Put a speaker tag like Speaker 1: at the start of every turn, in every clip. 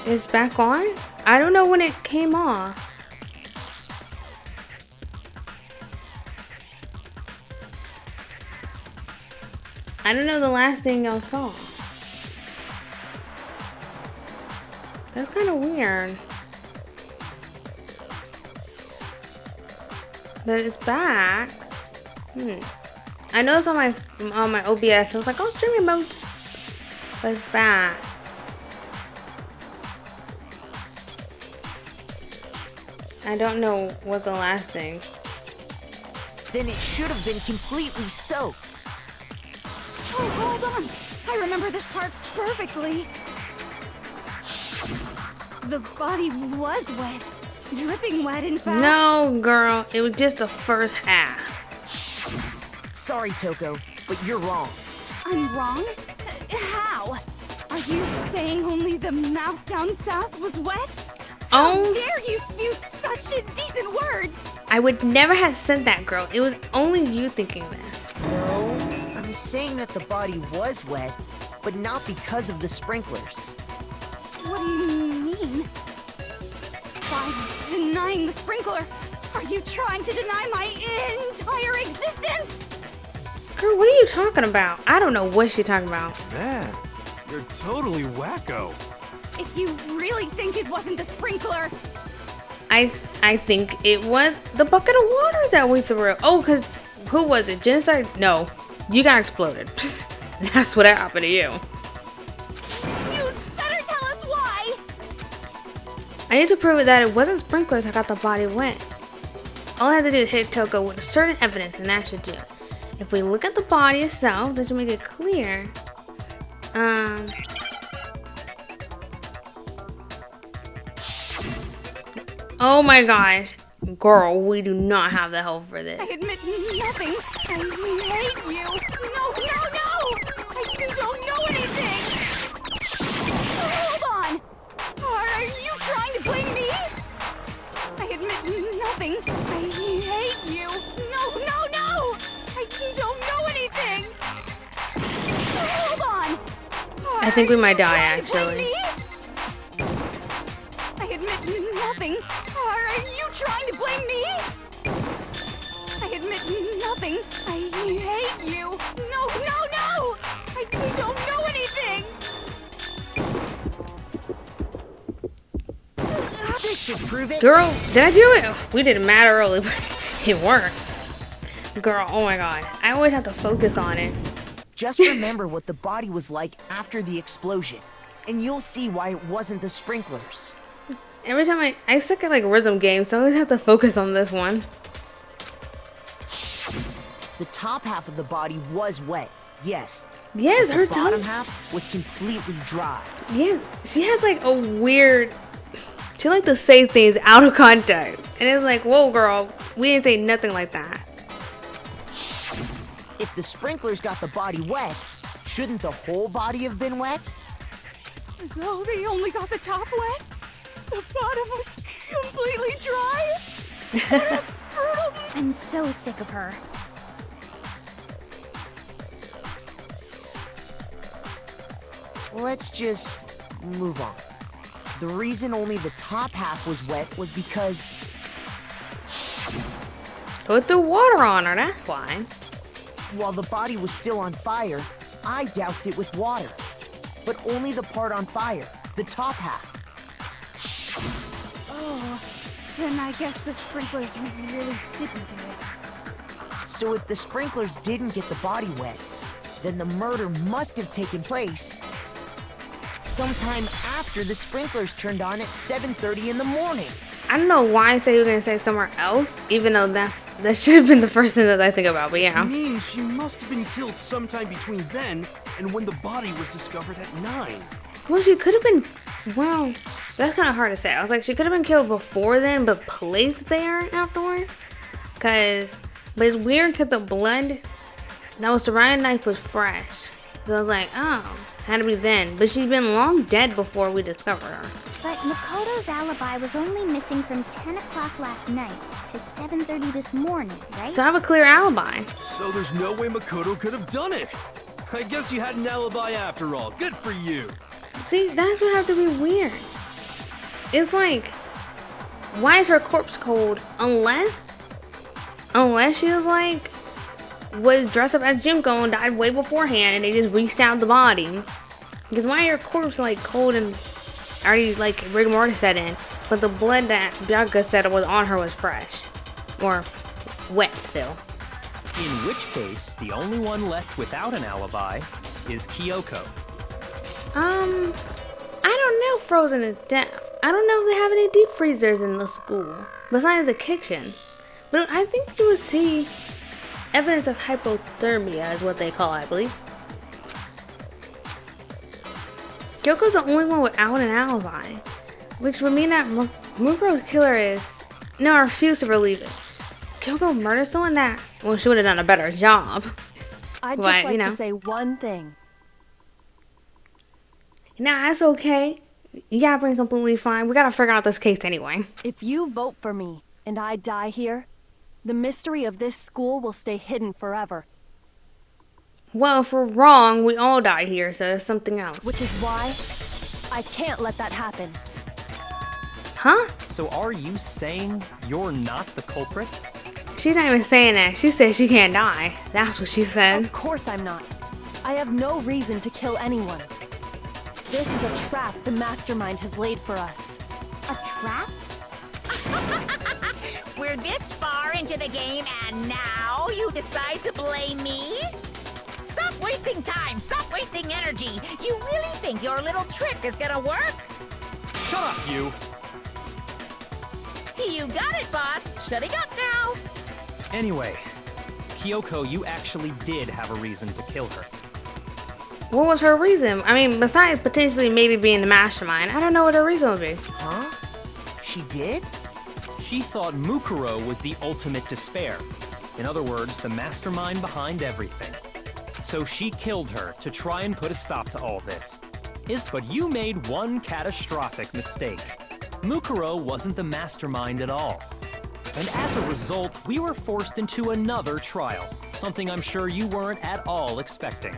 Speaker 1: It's back on? I don't know when it came off. I don't know the last thing y'all saw. That's kind of weird. That it's back. I know it's on my OBS. I was like, oh, streaming mode. But it's back. I don't know what the last thing.
Speaker 2: Then it should have been completely soaked.
Speaker 3: Oh, hold on. I remember this part perfectly. The body was wet. Dripping wet, in fact.
Speaker 1: No, girl. It was just the first half.
Speaker 2: Sorry, Kyoko, but you're wrong.
Speaker 3: I'm wrong? How? Are you saying only the mouth down south was wet? How
Speaker 1: Oh,
Speaker 3: dare you spew such indecent words?
Speaker 1: I would never have said that, girl. It was only you thinking this.
Speaker 2: No, I'm saying that the body was wet, but not because of the sprinklers.
Speaker 3: What do you mean? By denying the sprinkler, are you trying to deny my entire existence?
Speaker 1: Girl, what are you talking about? I don't know what she's talking about.
Speaker 4: Man, you're totally wacko.
Speaker 3: If you really think it wasn't the sprinkler,
Speaker 1: I think it was the bucket of water that we threw. Oh, because who was it? Genocide? No. You got exploded. That's what happened to you.
Speaker 3: you'd better tell us why!
Speaker 1: I need to prove that it wasn't sprinklers that got the body wet. All I have to do is hit Kyoko with certain evidence, and that should do it. If we look at the body itself, that should make it clear. Oh my gosh. Girl, we do not have the help for this.
Speaker 3: I admit nothing. I hate you. No, no, no! You don't know anything! Hold on! Are you trying to blame me? I admit nothing. I hate you. No, no, no! I don't know anything! Hold on!
Speaker 1: I think we might
Speaker 3: Are you
Speaker 1: die,
Speaker 3: trying to blame
Speaker 1: actually.
Speaker 3: me? I admit nothing. Are you trying to blame me? I admit nothing. I hate you. No, no, no! I don't know anything!
Speaker 2: This should prove it.
Speaker 1: Girl, did I do it? We did it mad early, but it worked. Girl, oh my god. I always have to focus on it.
Speaker 2: Just remember what the body was like after the explosion, and you'll see why it wasn't the sprinklers.
Speaker 1: Every time I suck at like rhythm games, so I always have to focus on this one.
Speaker 2: The top half of the body was wet, yes.
Speaker 1: Yes,
Speaker 2: but
Speaker 1: her
Speaker 2: the bottom
Speaker 1: tongue.
Speaker 2: half was completely dry.
Speaker 1: Yeah, she has like a weird. She like to say things out of context, and it's like, whoa, girl, we didn't say nothing like that.
Speaker 2: If the sprinklers got the body wet, shouldn't the whole body have been wet?
Speaker 3: So they only got the top wet? The bottom was completely dry? What a brutal... I'm so sick of her.
Speaker 2: Let's just move on. The reason only the top half was wet was because
Speaker 1: Put the water on her, that's why.
Speaker 2: while the body was still on fire, I doused it with water. But only the part on fire, the top half.
Speaker 3: Oh, then I guess the sprinklers really didn't do it.
Speaker 2: So if the sprinklers didn't get the body wet, then the murder must have taken place sometime after the sprinklers turned on at 7:30 in the morning.
Speaker 1: I don't know why I said you were gonna say somewhere else, even though that should have been the first thing that I think about. But yeah.
Speaker 4: Means she must have been killed sometime between then and when the body was discovered at 9.
Speaker 1: Well, she could have been. Well, that's kind of hard to say. I was like, she could have been killed before then, but placed there afterwards. But it's weird because the blood that was surrounding the knife was fresh. So I was like, oh, had to be then. But she's been long dead before we discovered her.
Speaker 5: But Makoto's alibi was only missing from 10 o'clock last night to 7:30 this morning, right?
Speaker 1: So I have a clear alibi.
Speaker 4: So there's no way Makoto could have done it. I guess you had an alibi after all. Good for you.
Speaker 1: See, that's what have to be weird. it's like, why is her corpse cold? Unless she was like, was dressed up as Junko and died way beforehand and they just re-stabbed the body. Because why are your corpse like cold and already like rigor mortis set in, but the blood that Bianca said was on her was fresh. Or wet still.
Speaker 6: In which case, the only one left without an alibi is Kyoko.
Speaker 1: I don't know Frozen to death. I don't know if they have any deep freezers in the school, besides the kitchen. But I think you would see evidence of hypothermia is what they call it, I believe. Kyoko's the only one without an alibi, which would mean that Mukuro's killer is... No, I refuse to believe it. Kyoko murdered someone? Well, she would have done a better job.
Speaker 3: I'd just like to say one thing.
Speaker 1: Nah, that's okay. Yeah, been completely fine. We gotta figure out this case anyway.
Speaker 3: If you vote for me and I die here, the mystery of this school will stay hidden forever.
Speaker 1: Well, if we're wrong, we all die here, so there's something else.
Speaker 3: Which is why I can't let that happen.
Speaker 1: Huh?
Speaker 6: So are you saying you're not the culprit?
Speaker 1: She's not even saying that. She said she can't die. That's what she said.
Speaker 3: Of course I'm not. I have no reason to kill anyone. This is a trap the mastermind has laid for us.
Speaker 5: A trap?
Speaker 7: We're this far into the game and now you decide to blame me? Stop wasting time, stop wasting energy. You really think your little trick is gonna work?
Speaker 6: Shut up, you!
Speaker 7: You got it, boss. Shutting up now.
Speaker 6: Anyway, Kyoko, you actually did have a reason to kill her.
Speaker 1: What was her reason? I mean, besides potentially maybe being the mastermind, I don't know what her reason would be.
Speaker 2: Huh? She did?
Speaker 6: She thought Mukuro was the ultimate despair. In other words, the mastermind behind everything. So she killed her to try and put a stop to all this. But you made one catastrophic mistake. Mukuro wasn't the mastermind at all. And as a result, we were forced into another trial, something I'm sure you weren't at all expecting.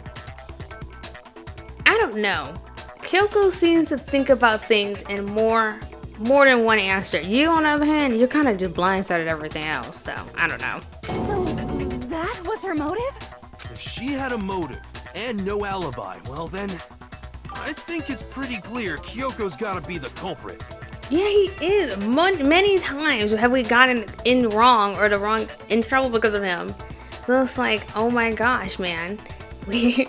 Speaker 1: I don't know. Kyoko seems to think about things in more than one answer. You, on the other hand, you're kind of just blindsided everything else, so I don't know.
Speaker 3: So, that was her motive?
Speaker 4: If she had a motive and no alibi, well then, I think it's pretty clear Kyoko's gotta be the culprit.
Speaker 1: Yeah, he is. Many times have we gotten in wrong or in trouble because of him. So it's like, oh my gosh, man. You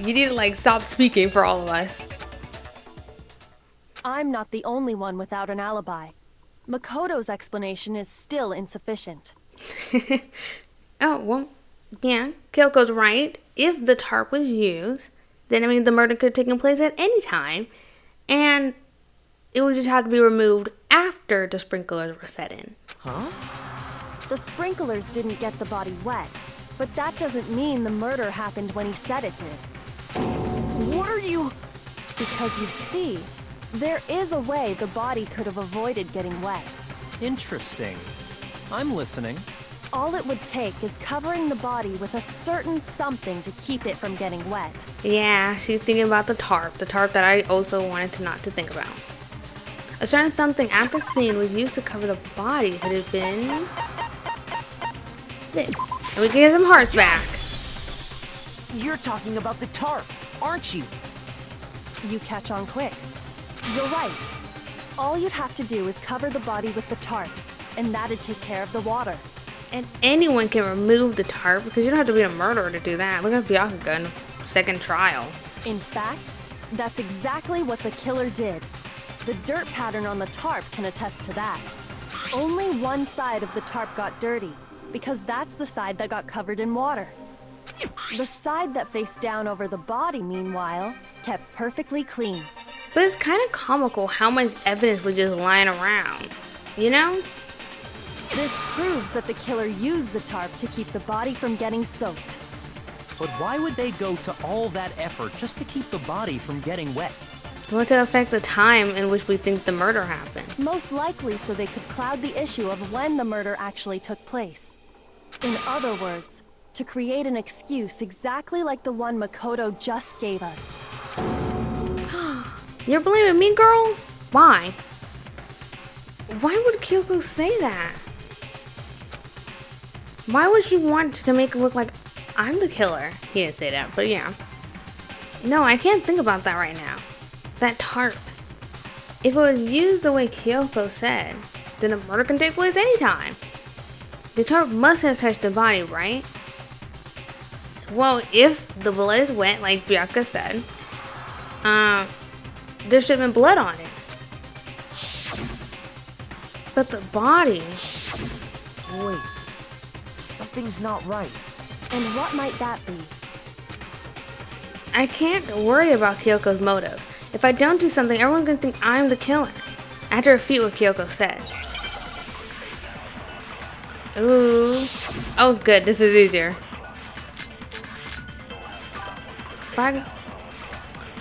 Speaker 1: need to like stop speaking for all of us.
Speaker 3: I'm not the only one without an alibi. Makoto's explanation is still insufficient.
Speaker 1: Oh, well, yeah, Kyoko's right. If the tarp was used, then I mean the murder could have taken place at any time. And it would just have to be removed after the sprinklers were set in.
Speaker 2: Huh?
Speaker 3: The sprinklers didn't get the body wet, but that doesn't mean the murder happened when he said it did.
Speaker 2: What are you...
Speaker 3: Because you see, there is a way the body could have avoided getting wet.
Speaker 6: Interesting. I'm listening.
Speaker 3: All it would take is covering the body with a certain something to keep it from getting wet.
Speaker 1: Yeah, she's thinking about the tarp that I also wanted to not to think about. A certain something at the scene was used to cover the body. Could have been this. And we can get some hearts back.
Speaker 2: You're talking about the tarp, aren't you?
Speaker 3: You catch on quick. You're right. All you'd have to do is cover the body with the tarp, and that'd take care of the water.
Speaker 1: And anyone can remove the tarp because you don't have to be a murderer to do that. Look at Bianca in the second trial.
Speaker 3: In fact, that's exactly what the killer did. The dirt pattern on the tarp can attest to that. Only one side of the tarp got dirty, because that's the side that got covered in water. The side that faced down over the body, meanwhile, kept perfectly clean.
Speaker 1: But it's kind of comical how much evidence was just lying around, you know?
Speaker 3: This proves that the killer used the tarp to keep the body from getting soaked.
Speaker 6: But why would they go to all that effort just to keep the body from getting wet?
Speaker 1: Well, to affect the time in which we think the murder happened.
Speaker 3: Most likely so they could cloud the issue of when the murder actually took place. In other words, to create an excuse exactly like the one Makoto just gave us.
Speaker 1: You're blaming me, girl? Why? Why would Kyoko say that? Why would she want to make it look like I'm the killer? He didn't say that, but yeah. No, I can't think about that right now. That tarp. If it was used the way Kyoko said, then a murder can take place anytime. The tarp must have touched the body, right? Well, if the blood is wet, like Bianca said, there should have been blood on it. But the body...
Speaker 2: Wait, something's not right.
Speaker 3: And what might that be?
Speaker 1: I can't worry about Kyoko's motives. If I don't do something, everyone's gonna think I'm the killer. I have to refute what Kyoko said. Ooh. Oh, good. This is easier. Do you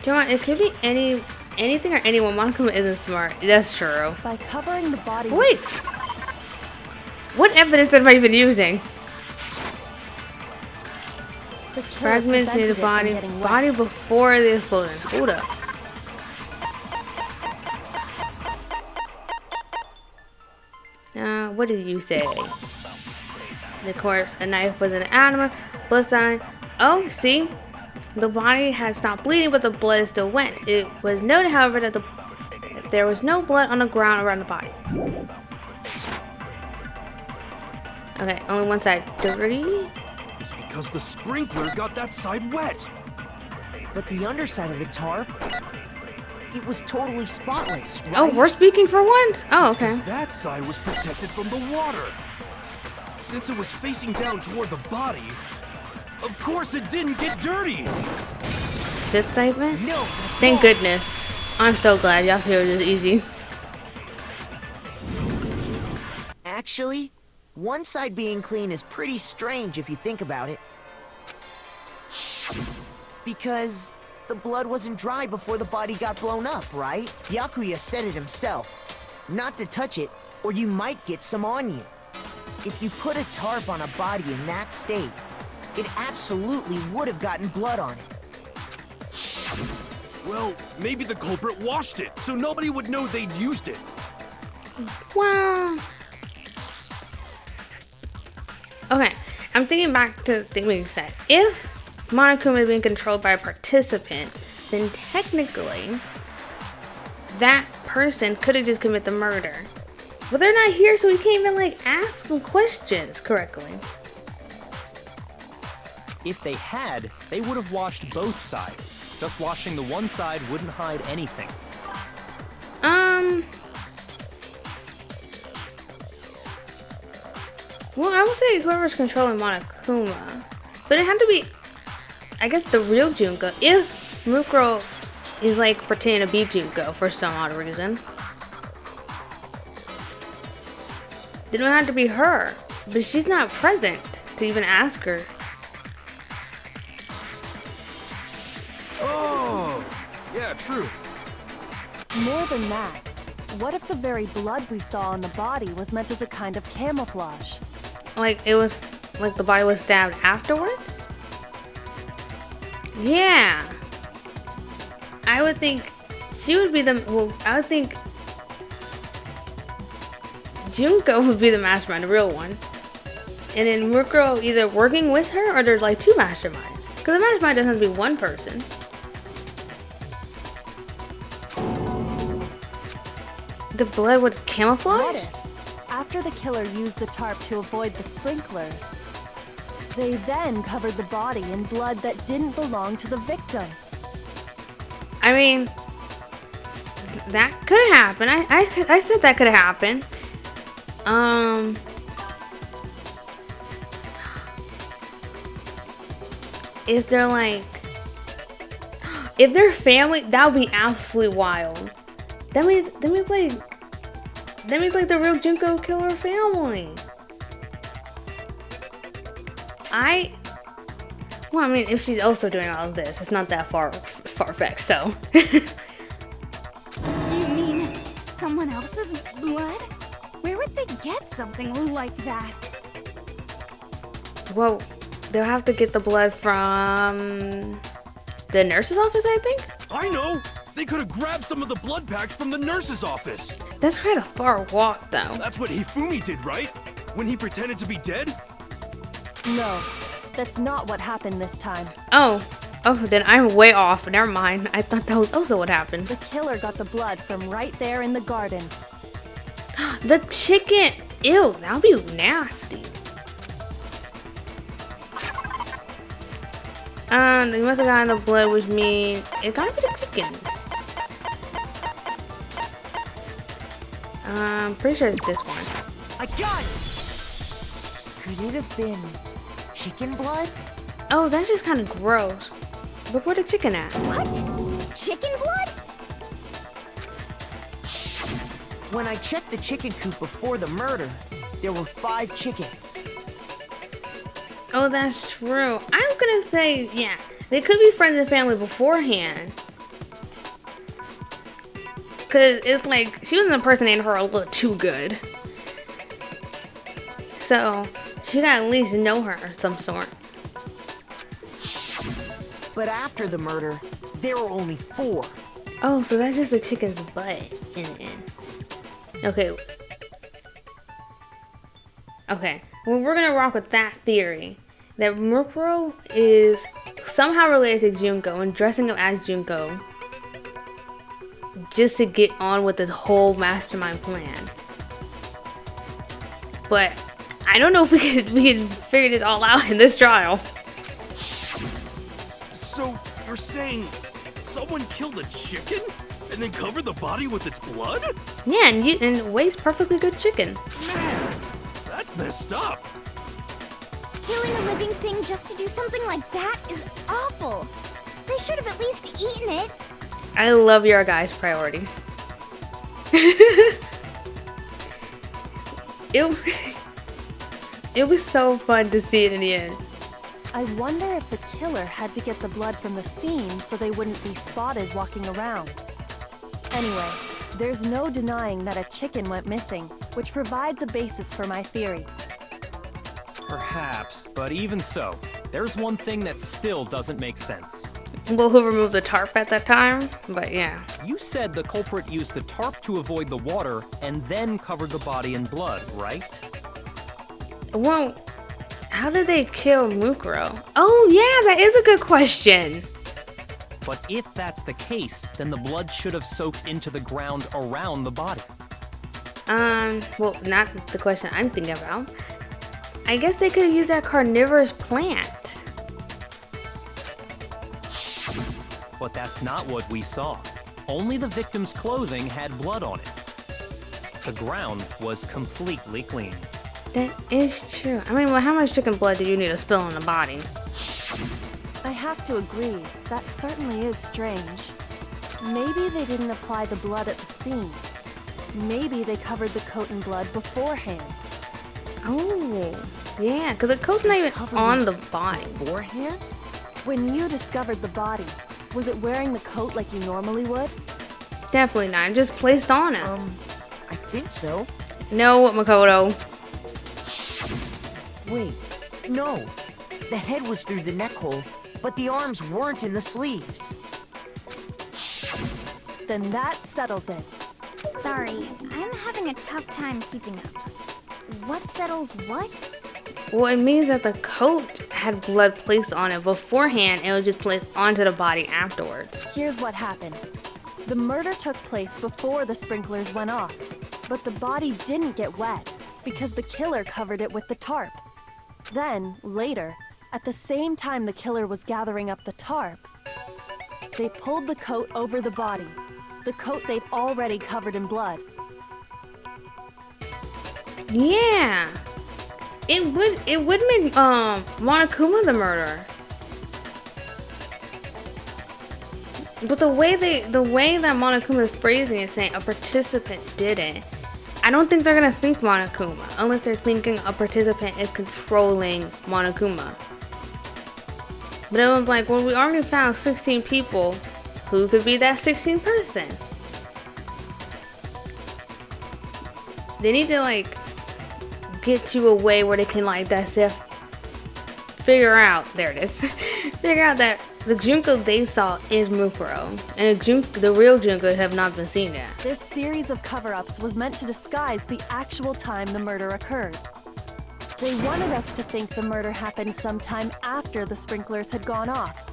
Speaker 1: know what? It could be anything or anyone. Monokuma isn't smart. That's true.
Speaker 3: By covering the body.
Speaker 1: Wait. What evidence have I been using?
Speaker 3: The killer
Speaker 1: Fragments near the
Speaker 3: prevented it from
Speaker 1: body.
Speaker 3: getting wet.
Speaker 1: Body before the explosion. Hold up. What did you say? The corpse, a knife was an animal, blood sign. Oh, see? The body had stopped bleeding, but the blood is still wet. It was noted, however, that there was no blood on the ground around the body. Okay, only one side dirty.
Speaker 4: It's because the sprinkler got that side wet.
Speaker 2: But the underside of the tarp, it was totally spotless, right?
Speaker 1: Oh, we're speaking for once? Oh,
Speaker 4: It's
Speaker 1: okay.
Speaker 4: 'cause that side was protected from the water. Since it was facing down toward the body, of course it didn't get dirty.
Speaker 1: This segment?
Speaker 2: No, that's
Speaker 1: Thank
Speaker 2: wrong.
Speaker 1: goodness. I'm so glad y'all see it was easy.
Speaker 2: Actually, one side being clean is pretty strange if you think about it. Because the blood wasn't dry before the body got blown up, right? Byakuya said it himself. Not to touch it, or you might get some on you. If you put a tarp on a body in that state, it absolutely would have gotten blood on it.
Speaker 4: Well, maybe the culprit washed it, so nobody would know they'd used it.
Speaker 1: Wow. Okay, I'm thinking back to the thing we said. If Monokuma had been controlled by a participant, then technically that person could have just committed the murder. But they're not here, so we can't even like ask them questions correctly.
Speaker 6: If they had, they would have washed both sides. Just washing the one side wouldn't hide anything.
Speaker 1: Well, I would say whoever's controlling Monokuma. But it had to be, I guess, the real Junko. If Mukuro is like pretending to be Junko for some odd reason, then it would have to be her. But she's not present to even ask her.
Speaker 4: Oh, yeah, true.
Speaker 3: More than that, what if the very blood we saw on the body was meant as a kind of camouflage?
Speaker 1: Like it was, like the body was stabbed afterwards? Yeah. I would think she would be the, well, I would think Junko would be the mastermind, the real one. And then Mukuro either working with her or there's like two masterminds. Because the mastermind doesn't have to be one person. The blood was camouflage?
Speaker 3: What if, after the killer used the tarp to avoid the sprinklers, they then covered the body in blood that didn't belong to the victim?
Speaker 1: I mean, that could have happened. I said that could have happened. If they're like, if they're family, that would be absolutely wild. That means like the real Junko killer family. Well, I mean, if she's also doing all of this, it's not that far-fetched, so.
Speaker 5: You mean someone else's blood? Where would they get something like that?
Speaker 1: Well, they'll have to get the blood from the nurse's office, I think.
Speaker 4: I know! They could have grabbed some of the blood packs from the nurse's office.
Speaker 1: That's quite a far walk, though.
Speaker 4: That's what Hifumi did, right? When he pretended to be dead?
Speaker 8: No, that's not what happened this time.
Speaker 1: Oh, then I'm way off. Never mind. I thought that was also what happened.
Speaker 8: The killer got the blood from right there in the garden.
Speaker 1: The chicken. Ew, that would be nasty. They must have gotten the blood, which means it gotta be the chicken. Pretty sure it's this one.
Speaker 2: I got it! Could it have been chicken blood?
Speaker 1: Oh, that's just kind of gross. But where's the chicken at?
Speaker 5: What? Chicken blood?
Speaker 2: When I checked the chicken coop before the murder, there were 5 chickens.
Speaker 1: Oh, that's true. I'm gonna say, yeah, they could be friends and family beforehand. Cause it's like, she was impersonating her a little too good. So, she gotta at least know her of some sort.
Speaker 2: But after the murder, there were only 4.
Speaker 1: Oh, so that's just the chicken's butt in the end. Okay. Okay. Well, we're gonna rock with that theory. That Mukuro is somehow related to Junko and dressing up as Junko just to get on with this whole mastermind plan. But I don't know if we can figure this all out in this trial.
Speaker 4: So, you're saying someone killed a chicken and then covered the body with its blood?
Speaker 1: Yeah, and waste perfectly good chicken.
Speaker 4: Man, that's messed up.
Speaker 5: Killing a living thing just to do something like that is awful. They should have at least eaten it.
Speaker 1: I love your guys' priorities. It was so fun to see it in the end.
Speaker 8: I wonder if the killer had to get the blood from the scene so they wouldn't be spotted walking around. Anyway, there's no denying that a chicken went missing, which provides a basis for my theory.
Speaker 6: Perhaps, but even so, there's one thing that still doesn't make sense.
Speaker 1: Well, who removed the tarp at that time? But yeah.
Speaker 6: You said the culprit used the tarp to avoid the water and then covered the body in blood, right?
Speaker 1: Well, how did they kill Mukuro? Oh yeah, that is a good question.
Speaker 6: But if that's the case, then the blood should have soaked into the ground around the body.
Speaker 1: Well, not the question I'm thinking about. I guess they could have used that carnivorous plant.
Speaker 6: But that's not what we saw. Only the victim's clothing had blood on it. The ground was completely clean.
Speaker 1: That is true. I mean, well, how much chicken blood do you need to spill on the body?
Speaker 8: I have to agree, that certainly is strange. Maybe they didn't apply the blood at the scene. Maybe they covered the coat in blood beforehand.
Speaker 1: Oh, yeah, because the coat's not even on the body.
Speaker 2: Beforehand?
Speaker 8: When you discovered the body, was it wearing the coat like you normally would?
Speaker 1: Definitely not. Just placed on it.
Speaker 2: I think so.
Speaker 1: No, Makoto.
Speaker 2: Wait, no. The head was through the neck hole, but the arms weren't in the sleeves.
Speaker 8: Then that settles it.
Speaker 5: Sorry, I'm having a tough time keeping up. What settles what?
Speaker 1: Well, it means that the coat had blood placed on it beforehand and it was just placed onto the body afterwards.
Speaker 8: Here's what happened. The murder took place before the sprinklers went off, but the body didn't get wet because the killer covered it with the tarp. Then, later, at the same time the killer was gathering up the tarp, they pulled the coat over the body, the coat they'd already covered in blood.
Speaker 1: Yeah. It would make Monokuma the murderer. But the way that Monokuma is phrasing it, saying a participant did it, I don't think they're gonna think Monokuma unless they're thinking a participant is controlling Monokuma. But it was like, well, we already found 16 people. Who could be that 16th person? They need to like get you a way where they can like figure out, there it is, figure out that The Junko they saw is Mukuro, and the real Junko have not been seen yet.
Speaker 8: This series of cover-ups was meant to disguise the actual time the murder occurred. They wanted us to think the murder happened sometime after the sprinklers had gone off.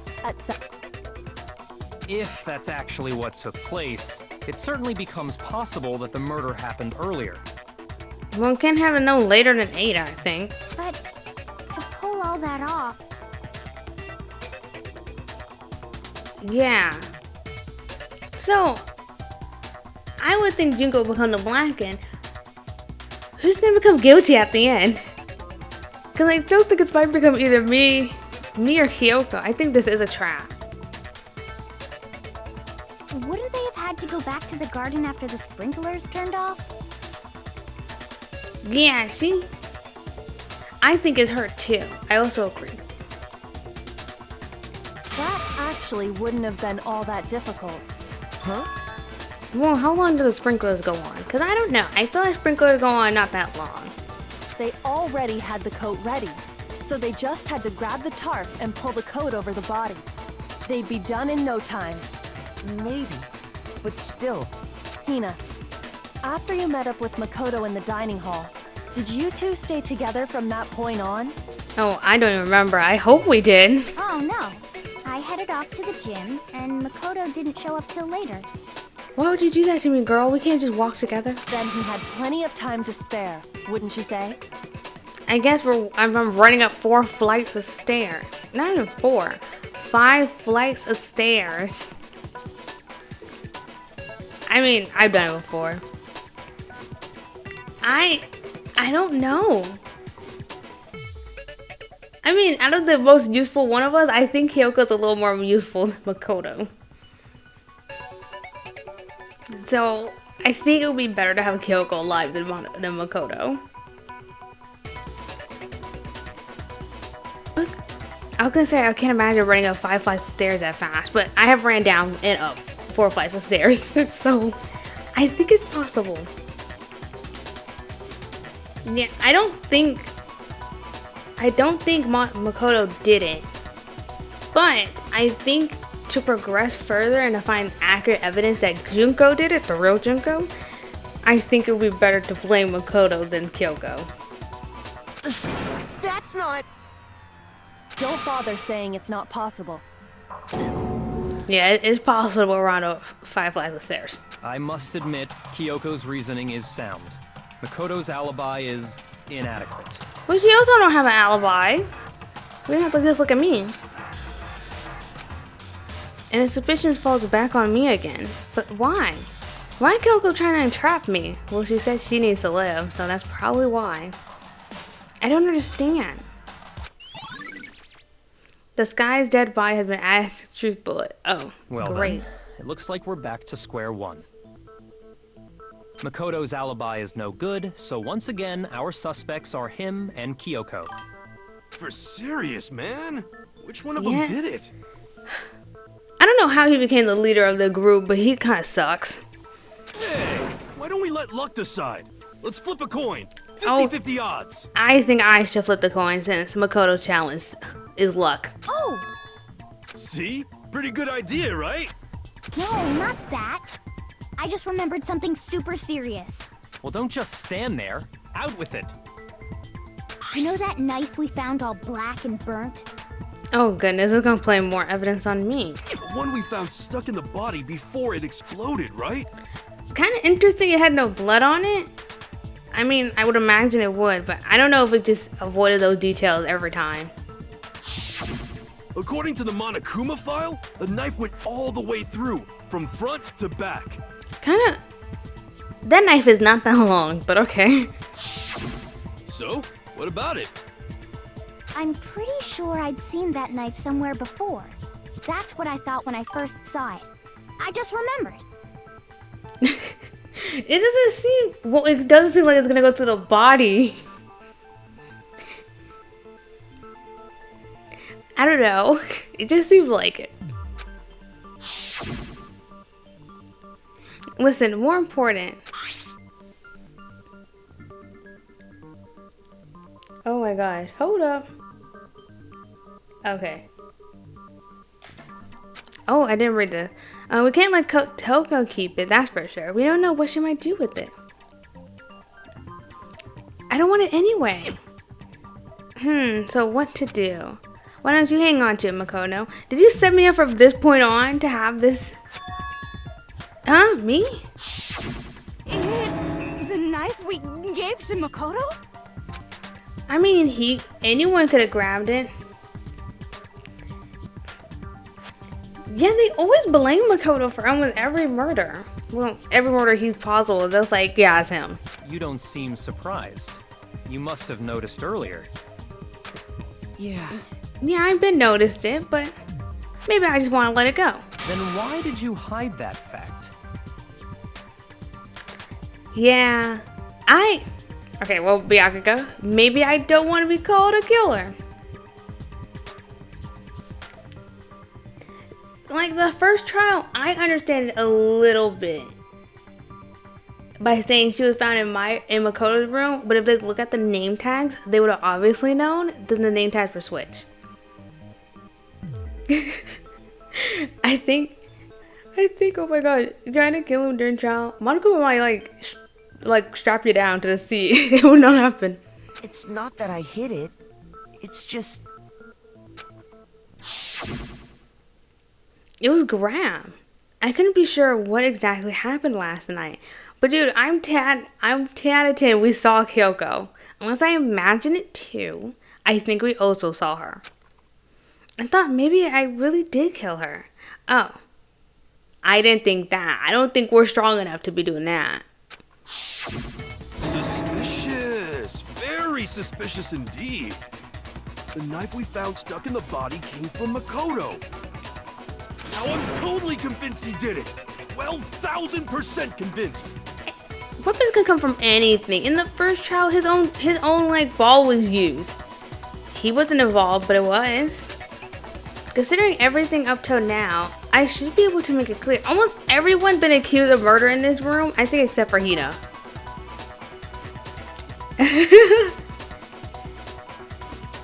Speaker 6: If that's actually what took place, it certainly becomes possible that the murder happened earlier.
Speaker 1: One can't have it no later than 8, I think.
Speaker 5: But to pull all that off,
Speaker 1: Yeah. So, I would think Junko will become the Blackened. Who's gonna become guilty at the end? Because I don't think it might become either me or Kyoko. I think this is a trap.
Speaker 5: wouldn't they have had to go back to the garden after the sprinklers turned off?
Speaker 1: Yeah, see? I think it's her too. I also agree.
Speaker 8: That actually wouldn't have been all that difficult.
Speaker 2: Huh?
Speaker 1: Well, how long do the sprinklers go on? Because I don't know. I feel like sprinklers go on not that long.
Speaker 8: They already had the coat ready, so they just had to grab the tarp and pull the coat over the body. They'd be done in no time.
Speaker 2: Maybe. But still.
Speaker 8: Hina, after you met up with Makoto in the dining hall, did you two stay together from that point on?
Speaker 1: Oh, I don't even remember. I hope we did.
Speaker 5: Oh no. I headed off to the gym, and Makoto didn't show up till later.
Speaker 1: Why would you do that to me, girl? We can't just walk together.
Speaker 8: Then he had plenty of time to spare, wouldn't you say?
Speaker 1: I guess I'm running up 4 flights of stairs. Not even 4. 5 flights of stairs. I mean, I've done it before. I don't know. I mean, out of the most useful one of us, I think Kyoko's a little more useful than Makoto. So, I think it would be better to have Kyoko alive than Makoto. Look, I was gonna say I can't imagine running up 5 flights of stairs that fast, but I have ran down and up 4 flights of stairs, so I think it's possible. Yeah, I don't think Makoto did it, but I think to progress further and to find accurate evidence that Junko did it, the real Junko, I think it would be better to blame Makoto than Kyoko.
Speaker 2: That's not...
Speaker 8: Don't bother saying it's not possible.
Speaker 1: Yeah, it's possible around 5 flights of stairs.
Speaker 6: I must admit, Kyoko's reasoning is sound. Makoto's alibi is inadequate.
Speaker 1: But she also don't have an alibi. We don't have to just look at me. And his suspicions falls back on me again. But why? Why is Kyoko trying to entrap me? Well, she said she needs to live, so that's probably why. I don't understand. The Sky's dead body has been added to the truth bullet. Oh,
Speaker 6: Well
Speaker 1: great.
Speaker 6: then, it looks like we're back to square one. Makoto's alibi is no good, so once again, our suspects are him and Kyoko.
Speaker 4: For serious, man? Which one of
Speaker 1: Yeah.
Speaker 4: them did it?
Speaker 1: I don't know how he became the leader of the group, but he kind of sucks.
Speaker 4: Hey, why don't we let luck decide? Let's flip a coin. 50-50 odds.
Speaker 1: I think I should flip the coin since Makoto's challenge is luck.
Speaker 5: Oh,
Speaker 4: See? Pretty good idea, right?
Speaker 5: no, not that. I just remembered something super serious.
Speaker 6: Well, don't just stand there. Out with it.
Speaker 5: You know that knife we found all black and burnt?
Speaker 1: Oh goodness, it's gonna play more evidence on me.
Speaker 4: The one we found stuck in the body before it exploded, right?
Speaker 1: It's kind of interesting it had no blood on it. I mean, I would imagine it would, but I don't know if it just avoided those details every time.
Speaker 4: According to the Monokuma file, the knife went all the way through, from front to back.
Speaker 1: Kind of... That knife is not that long, but okay.
Speaker 4: So, what about it?
Speaker 5: I'm pretty sure I'd seen that knife somewhere before. That's what I thought when I first saw it. I just remembered.
Speaker 1: It doesn't seem... Well, it doesn't seem like it's gonna go through the body. I don't know. It just seems like it. Listen, more important. Oh my gosh, hold up. Okay. Oh, I didn't read this. We can't let Kyoko keep it, that's for sure. We don't know what she might do with it. I don't want it anyway. So what to do? Why don't you hang on to it, Makoto? Did you set me up from this point on to have this? Huh? Me?
Speaker 3: It's the knife we gave to Makoto?
Speaker 1: I mean, anyone could have grabbed it. Yeah, they always blame Makoto for almost every murder. Well, every murder he's possible, they're like, yeah, it's him.
Speaker 6: You don't seem surprised. You must have noticed earlier.
Speaker 2: Yeah.
Speaker 1: Yeah, I've been noticed it, but maybe I just want to let it go.
Speaker 6: Then why did you hide that fact?
Speaker 1: Yeah, okay, well, Byakuya, maybe I don't want to be called a killer. Like the first trial, I understand it a little bit by saying she was found in Makoto's room, but if they look at the name tags, they would have obviously known that the name tags were switched. I think, oh my god, trying to kill him during trial, Monaco might like strap you down to the seat. It would not happen.
Speaker 2: It's not that I hid it. It's just...
Speaker 1: It was Graham. I couldn't be sure what exactly happened last night. But dude, I'm 10 out of 10 we saw Kyoko. Unless I imagine it too, I think we also saw her. I thought maybe I really did kill her. Oh. I didn't think that. I don't think we're strong enough to be doing that.
Speaker 4: Suspicious. Very suspicious indeed. The knife we found stuck in the body came from Makoto. Now I'm totally convinced he did it. 12,000% convinced.
Speaker 1: Weapons can come from anything. In the first trial, his own like ball was used. He wasn't involved, but it was. Considering everything up till now, I should be able to make it clear. Almost everyone been accused of murder in this room, I think except for Hina.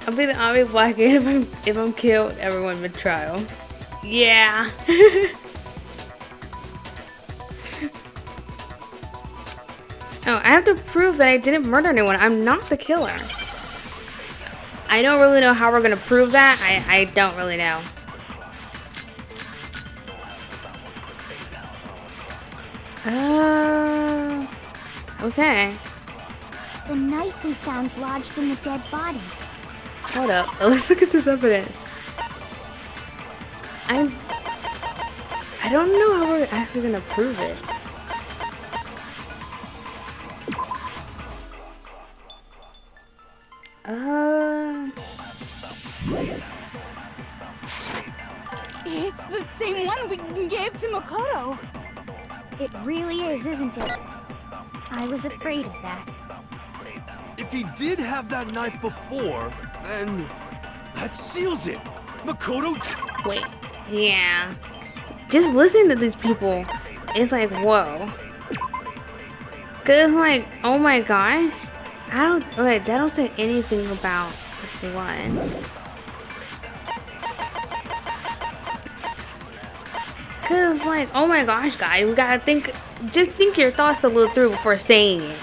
Speaker 1: I'll be the obvious black kid if I'm killed, everyone been trial. Yeah. Oh, I have to prove that I didn't murder anyone. I'm not the killer. I don't really know how we're gonna prove that. I don't really know. Okay.
Speaker 5: The knife we found lodged in the dead body.
Speaker 1: Hold up. Let's look at this evidence. I don't know how we're actually gonna prove it.
Speaker 3: It's the same one we gave to Makoto.
Speaker 5: It really is, isn't it? I was afraid of that.
Speaker 4: If he did have that knife before, then that seals it. Makoto...
Speaker 1: Wait. Yeah. Just listening to these people, it's like, whoa. Cause like, oh my gosh. They don't say anything about the blood. Cause like, oh my gosh, guys, we gotta just think your thoughts a little through before saying it.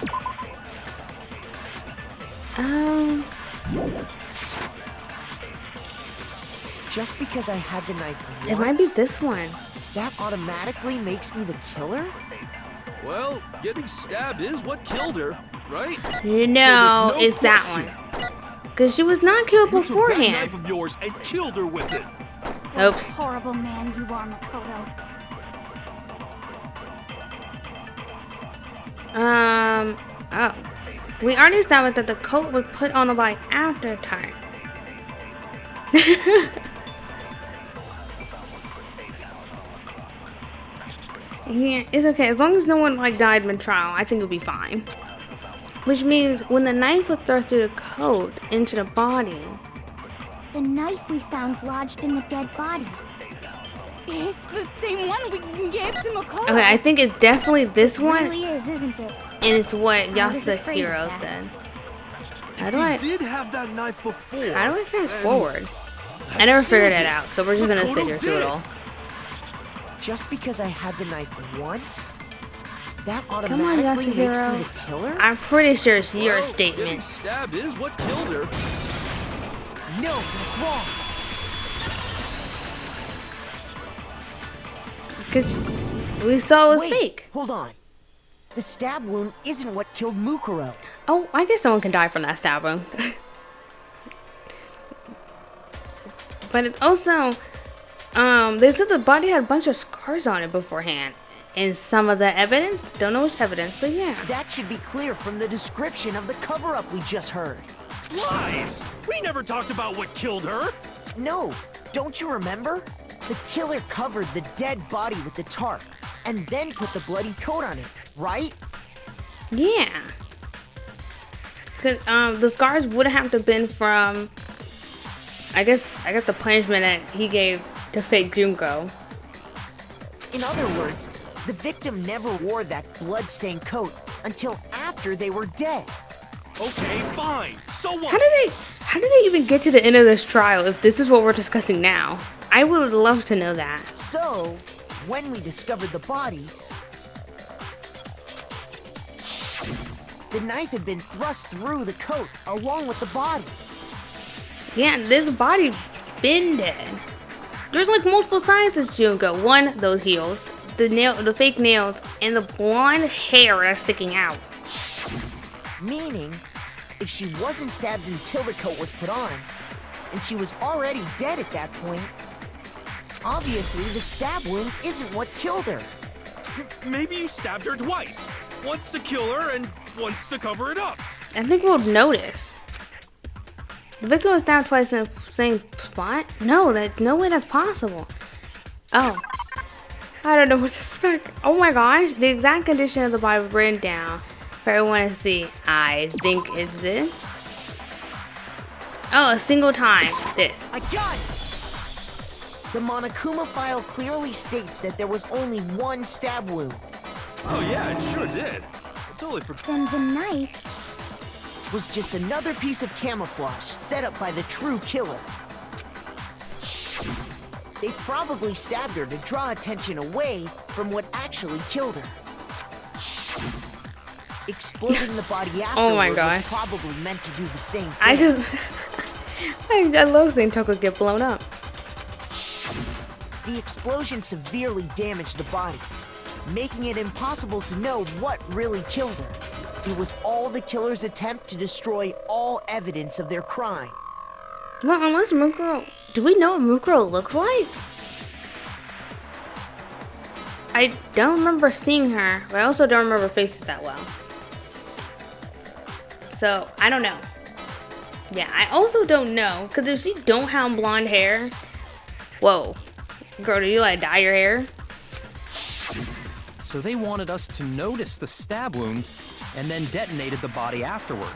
Speaker 2: Just because I had the knife once,
Speaker 1: It might be this one.
Speaker 2: that automatically makes me the killer?
Speaker 4: Well, getting stabbed is what killed her, right?
Speaker 1: No,
Speaker 4: So there's no
Speaker 1: it's that
Speaker 4: question.
Speaker 1: one. Cause she was not killed
Speaker 4: You took that
Speaker 1: beforehand.
Speaker 4: knife of yours and killed her with it.
Speaker 1: Oops.
Speaker 3: Horrible man you are, Makoto.
Speaker 1: Oh. We already established that the coat was put on the body after time. Yeah, it's okay. As long as no one like died mid-trial, I think it'll be fine. Which means when the knife was thrust through the coat into the body.
Speaker 5: The knife we found lodged in the dead body.
Speaker 3: It's the same one we gave to Makoto.
Speaker 1: Okay, I think it's definitely this
Speaker 5: It
Speaker 1: one,
Speaker 5: really is, isn't it?
Speaker 1: and it's what
Speaker 5: I was afraid of
Speaker 1: Yasuhiro
Speaker 5: that.
Speaker 1: said.
Speaker 4: If he did have that knife before,
Speaker 1: How do I fast
Speaker 4: then
Speaker 1: forward?
Speaker 4: that
Speaker 1: I never
Speaker 4: seals
Speaker 1: figured that
Speaker 4: it.
Speaker 1: out, so we're just gonna sit
Speaker 4: Makoto
Speaker 1: here
Speaker 4: did
Speaker 1: through it
Speaker 4: it.
Speaker 1: all.
Speaker 2: just because I had the knife once, that
Speaker 1: Come on,
Speaker 2: automatically makes
Speaker 1: Yasuhiro.
Speaker 2: me the killer?
Speaker 1: I'm pretty sure it's your
Speaker 4: Well, getting
Speaker 1: statement.
Speaker 4: stabbed is what killed her.
Speaker 2: No, that's wrong.
Speaker 1: Because we saw it was
Speaker 2: Wait,
Speaker 1: fake.
Speaker 2: hold on. The stab wound isn't what killed Mukuro.
Speaker 1: Oh, I guess someone can die from that stab wound. But it's also, they said the body had a bunch of scars on it beforehand. And some of the evidence, don't know which evidence, but yeah.
Speaker 2: That should be clear from the description of the cover-up we just heard.
Speaker 4: Lies! We never talked about what killed her.
Speaker 2: No, don't you remember? The killer covered the dead body with the tarp and then put the bloody coat on it, right?
Speaker 1: Yeah. Cause the scars would have to been from, I guess the punishment that he gave to fake Junko.
Speaker 2: In other words, the victim never wore that blood-stained coat until after they were dead.
Speaker 4: Okay, fine. So what?
Speaker 1: How did they even get to the end of this trial if this is what we're discussing now? I would love to know that.
Speaker 2: So, when we discovered the body, the knife had been thrust through the coat along with the body.
Speaker 1: Yeah, this body been dead. There's like multiple signs of Junko. One, those heels, the fake nails, and the blonde hair that's sticking out.
Speaker 2: Meaning, if she wasn't stabbed until the coat was put on, and she was already dead at that point, obviously the stab wound isn't what killed her.
Speaker 4: Maybe you stabbed her twice. Once to kill her and once to cover it up.
Speaker 1: I think we'll notice. The victim was stabbed twice in the same spot? No way that's possible. Oh. I don't know what to expect. Oh my gosh, the exact condition of the body was written down for everyone to see. I think it's this. Oh, a single time. This.
Speaker 2: I got it! The Monokuma file clearly states that there was only one stab wound.
Speaker 4: Oh yeah, it sure did. I totally forgot.
Speaker 5: Then the knife.
Speaker 2: Was just another piece of camouflage set up by the true killer. They probably stabbed her to draw attention away from what actually killed her. Exploding the body afterward
Speaker 1: Oh my God.
Speaker 2: was probably meant to do the same thing.
Speaker 1: I just I love seeing Toko get blown up.
Speaker 2: The explosion severely damaged the body, making it impossible to know what really killed her. It was all the killer's attempt to destroy all evidence of their crime.
Speaker 1: Well, unless Mukuro... Do we know what Mukuro looks like? I don't remember seeing her, but I also don't remember faces that well. So, I don't know. Yeah, I also don't know, because if she don't have blonde hair... Whoa. Girl, do you like dye your hair?
Speaker 6: So they wanted us to notice the stab wound and then detonated the body afterward.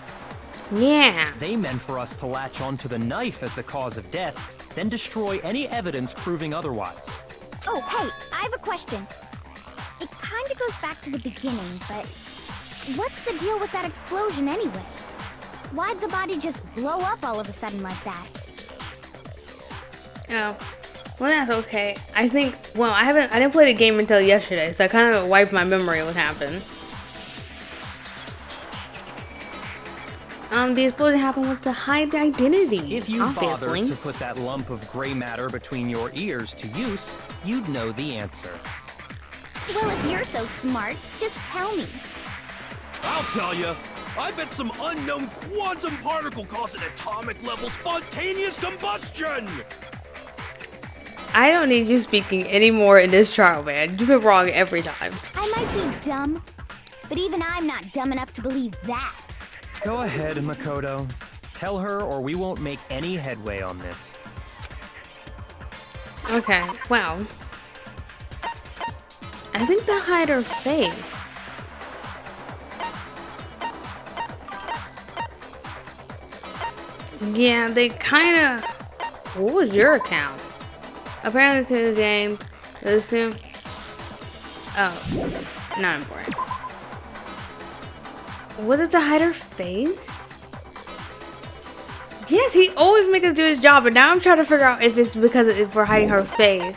Speaker 1: Yeah.
Speaker 6: They meant for us to latch onto the knife as the cause of death, then destroy any evidence proving otherwise.
Speaker 5: Oh, hey, I have a question. It kind of goes back to the beginning, but what's the deal with that explosion anyway? Why'd the body just blow up all of a sudden like that?
Speaker 1: Oh. Well, that's okay. I think, well, I didn't play the game until yesterday, so I kind of wiped my memory of what happened. The explosion happened with to hide the identity,
Speaker 6: If you
Speaker 1: obviously.
Speaker 6: bothered to put that lump of gray matter between your ears to use, you'd know the answer.
Speaker 5: Well, if you're so smart, just tell me.
Speaker 4: I'll tell you. I bet some unknown quantum particle caused an atomic level spontaneous combustion.
Speaker 1: I don't need you speaking anymore in this trial, man. You've been wrong every time.
Speaker 5: I might be dumb, but even I'm not dumb enough to believe that.
Speaker 6: Go ahead, Makoto. Tell her or we won't make any headway on this.
Speaker 1: Okay, well. I think they'll hide her face. Yeah, they kinda... What was your account? Apparently to the games, listen. Oh, not important. Was it to hide her face? Yes, he always makes us do his job, but now I'm trying to figure out if it's because if we're hiding her face.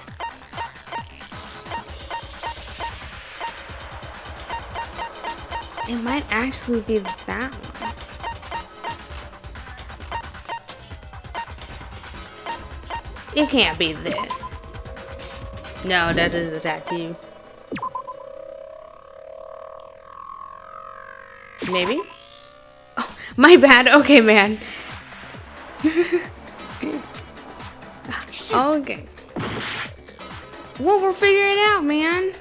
Speaker 1: It might actually be that one. It can't be this. No, that doesn't attack you. Maybe? Oh, my bad. Okay, man. Okay. Well, we're figuring it out, man.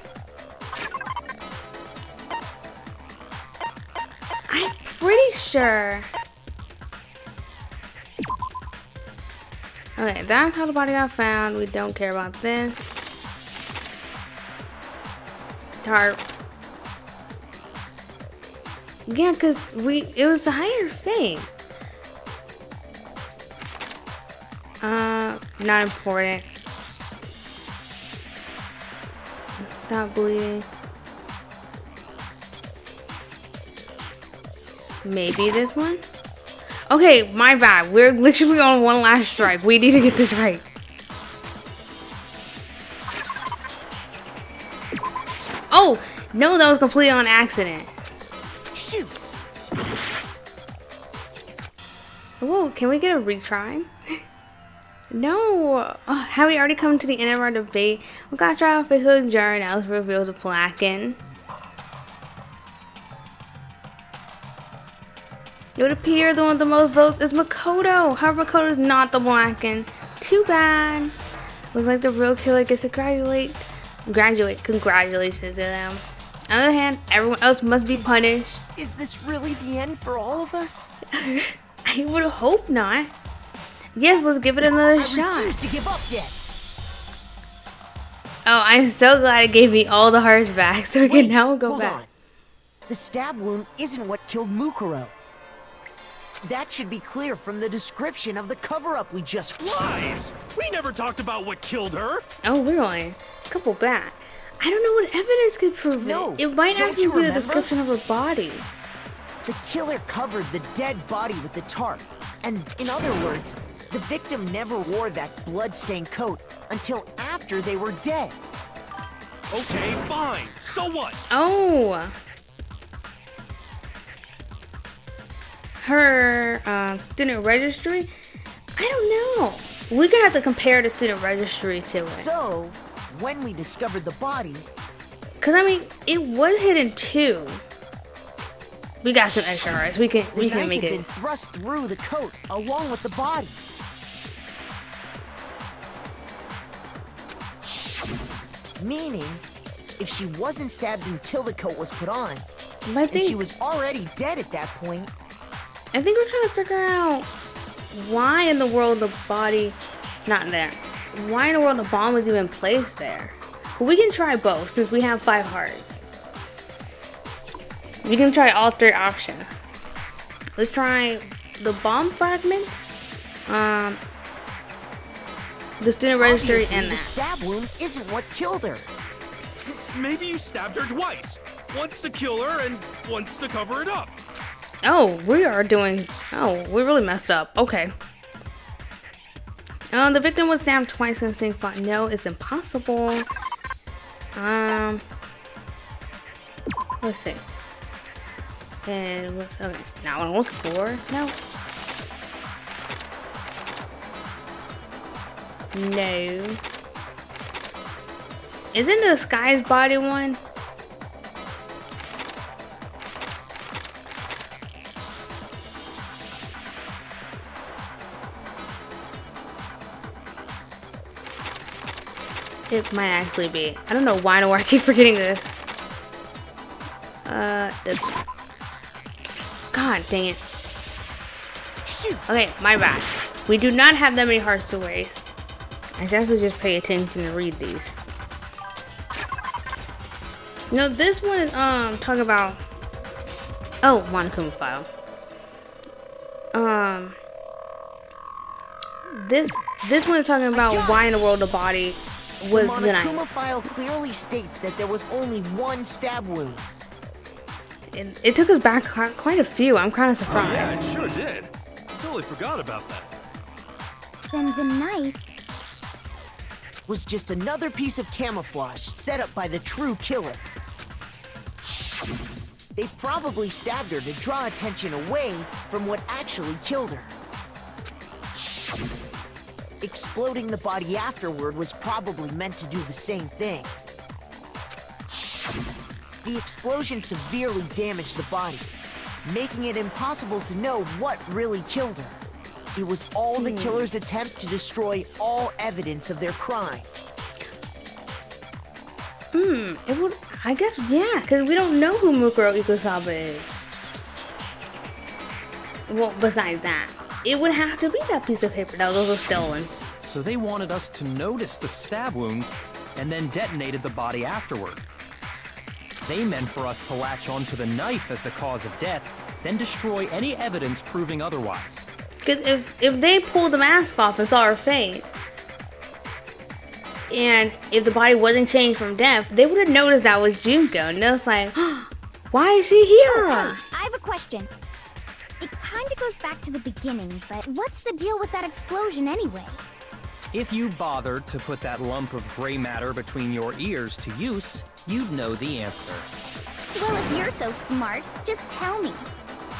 Speaker 1: I'm pretty sure. Okay, that's how the body got found. We don't care about this. Tarp. Yeah, because it was the higher thing. Not important. Stop bleeding. Maybe this one? Okay, my bad. We're literally on one last strike. We need to get this right. Oh, no, that was completely on accident.
Speaker 2: Shoot!
Speaker 1: Whoa, can we get a retry? No. Oh, have we already come to the end of our debate? We got to try out official jury now. Let's reveal the Placken. It would appear the one with the most votes is Makoto. However, Makoto is not the Blacken. Too bad. Looks like the real killer gets to graduate. Congratulations to them. On the other hand, everyone else must be punished.
Speaker 2: Is this really the end for all of us?
Speaker 1: I would hope not. Yes, let's give it another shot.
Speaker 2: I refuse to give up yet.
Speaker 1: Oh, I'm so glad it gave me all the hearts back, so we can now go
Speaker 2: hold
Speaker 1: back.
Speaker 2: on. The stab wound isn't what killed Mukuro. That should be clear from the description of the cover-up we just...
Speaker 4: Lies! We never talked about what killed her!
Speaker 1: Oh, really? A couple back. I don't know what evidence could prove
Speaker 2: No,
Speaker 1: it. It might
Speaker 2: don't
Speaker 1: actually
Speaker 2: you
Speaker 1: be the
Speaker 2: remember?
Speaker 1: description of her body.
Speaker 2: The killer covered the dead body with the tarp. And in other words, the victim never wore that blood-stained coat until after they were dead.
Speaker 4: Okay, fine. So what?
Speaker 1: Oh. Her student registry? I don't know. We're gonna have to compare the student registry to it.
Speaker 2: So, when we discovered the body...
Speaker 1: Cause I mean, it was hidden too. We got some extra hearts. We can
Speaker 2: The knife
Speaker 1: make
Speaker 2: had
Speaker 1: it.
Speaker 2: been thrust through the coat along with the body. Meaning, if she wasn't stabbed until the coat was put on,
Speaker 1: But I
Speaker 2: and she
Speaker 1: think
Speaker 2: was already dead at that point,
Speaker 1: we're trying to figure out why in the world the body, not there. Why in the world the bomb was even placed there? But we can try both since we have 5 hearts. We can try all 3 options. Let's try the bomb fragments, the student registry,
Speaker 2: obviously
Speaker 1: and
Speaker 2: the
Speaker 1: that.
Speaker 2: stab wound isn't what killed her.
Speaker 4: Maybe you stabbed her twice. Once to kill her and once to cover it up.
Speaker 1: Oh, we really messed up. Okay. The victim was stabbed twice in the same spot. No, it's impossible. Let's see. And okay, now what I'm looking for. No. No. Isn't the Sky's body one? It might actually be. I don't know why I keep forgetting this. God dang it.
Speaker 2: Shoot!
Speaker 1: Okay, my bad. We do not have that many hearts to waste. I should also just pay attention to read these. No, this one is talking about Monokuma file. This one is talking about why in the world the body was
Speaker 2: The
Speaker 1: the
Speaker 2: Monokuma
Speaker 1: knife.
Speaker 2: file clearly states that there was only one stab wound.
Speaker 1: It took us back quite a few. I'm kind of surprised.
Speaker 4: Yeah, it sure did. Totally forgot about that.
Speaker 5: Then the knife.
Speaker 2: Was just another piece of camouflage set up by the true killer. They probably stabbed her to draw attention away from what actually killed her. Exploding the body afterward was probably meant to do the same thing. The explosion severely damaged the body, making it impossible to know what really killed her. It was all the killer's attempt to destroy all evidence of their crime.
Speaker 1: It would, I guess, yeah, because we don't know who Mukuro Ikusaba is. Well, besides that, it would have to be that piece of paper that was also stolen.
Speaker 6: So they wanted us to notice the stab wound and then detonated the body afterward. They meant for us to latch onto the knife as the cause of death, then destroy any evidence proving otherwise.
Speaker 1: Because if they pulled the mask off and saw her face, and if the body wasn't changed from death, they would have noticed that was Junko. And they was like, oh, why is she here?
Speaker 5: I have a question. It kinda goes back to the beginning, but what's the deal with that explosion anyway?
Speaker 6: If you bothered to put that lump of gray matter between your ears to use, you'd know the answer.
Speaker 5: Well, if you're so smart, just tell me.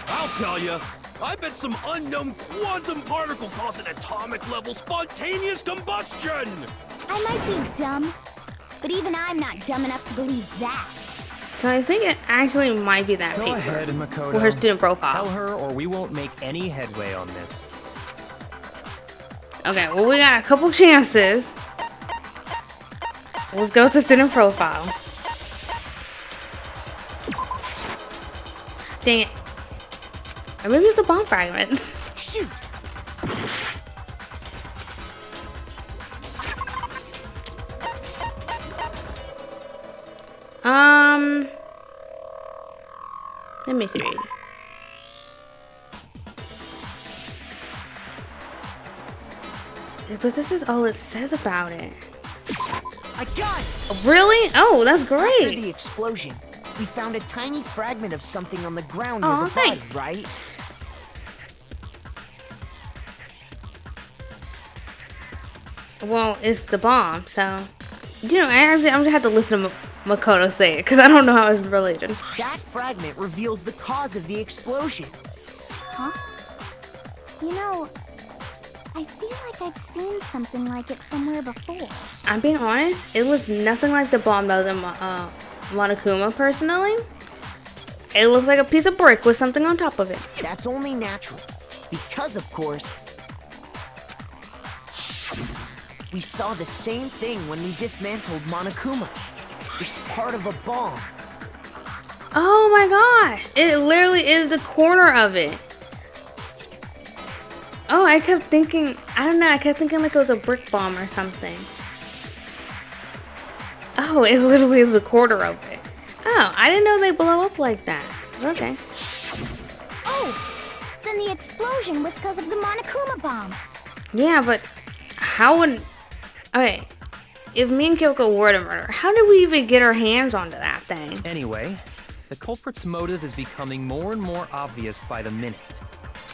Speaker 4: I'll tell you. I bet some unknown quantum particle caused an atomic level spontaneous combustion!
Speaker 5: I might be dumb, but even I'm not dumb enough to believe that.
Speaker 1: So I think it actually might be that
Speaker 6: Go
Speaker 1: paper.
Speaker 6: ahead, Makoto.
Speaker 1: With her student profile.
Speaker 6: Tell her or we won't make any headway on this.
Speaker 1: Okay, well, we got a couple chances. Let's go to student profile. Dang it. Or maybe it's a bomb fragment.
Speaker 2: Shoot!
Speaker 1: Let me see. But this is all it says about it.
Speaker 2: I got it!
Speaker 1: Really? Oh, that's
Speaker 2: After
Speaker 1: great.
Speaker 2: the explosion, we found a tiny fragment of something on the ground near
Speaker 1: Aw,
Speaker 2: the body,
Speaker 1: thanks.
Speaker 2: right?
Speaker 1: Well, it's the bomb, so you know, I'm gonna have to listen to Makoto say it because I don't know how it's related.
Speaker 2: That fragment reveals the cause of the explosion.
Speaker 5: Huh? You know, I feel like I've seen something like it somewhere before.
Speaker 1: I'm being honest, it looks nothing like the bomb that was in Monokuma personally. It looks like a piece of brick with something on top of it.
Speaker 2: That's only natural, because of course, we saw the same thing when we dismantled Monokuma. It's part of a bomb.
Speaker 1: Oh my gosh, it literally is the corner of it. Oh, I kept thinking, I don't know, I kept thinking like it was a brick bomb or something. Oh, it literally is the corner of it. Oh, I didn't know they blow up like that. Okay.
Speaker 5: Oh, then the explosion was because of the Monokuma bomb.
Speaker 1: Yeah, but how would... Okay, if me and Kyoko were to murder, how did we even get our hands onto that thing?
Speaker 6: Anyway, the culprit's motive is becoming more and more obvious by the minute.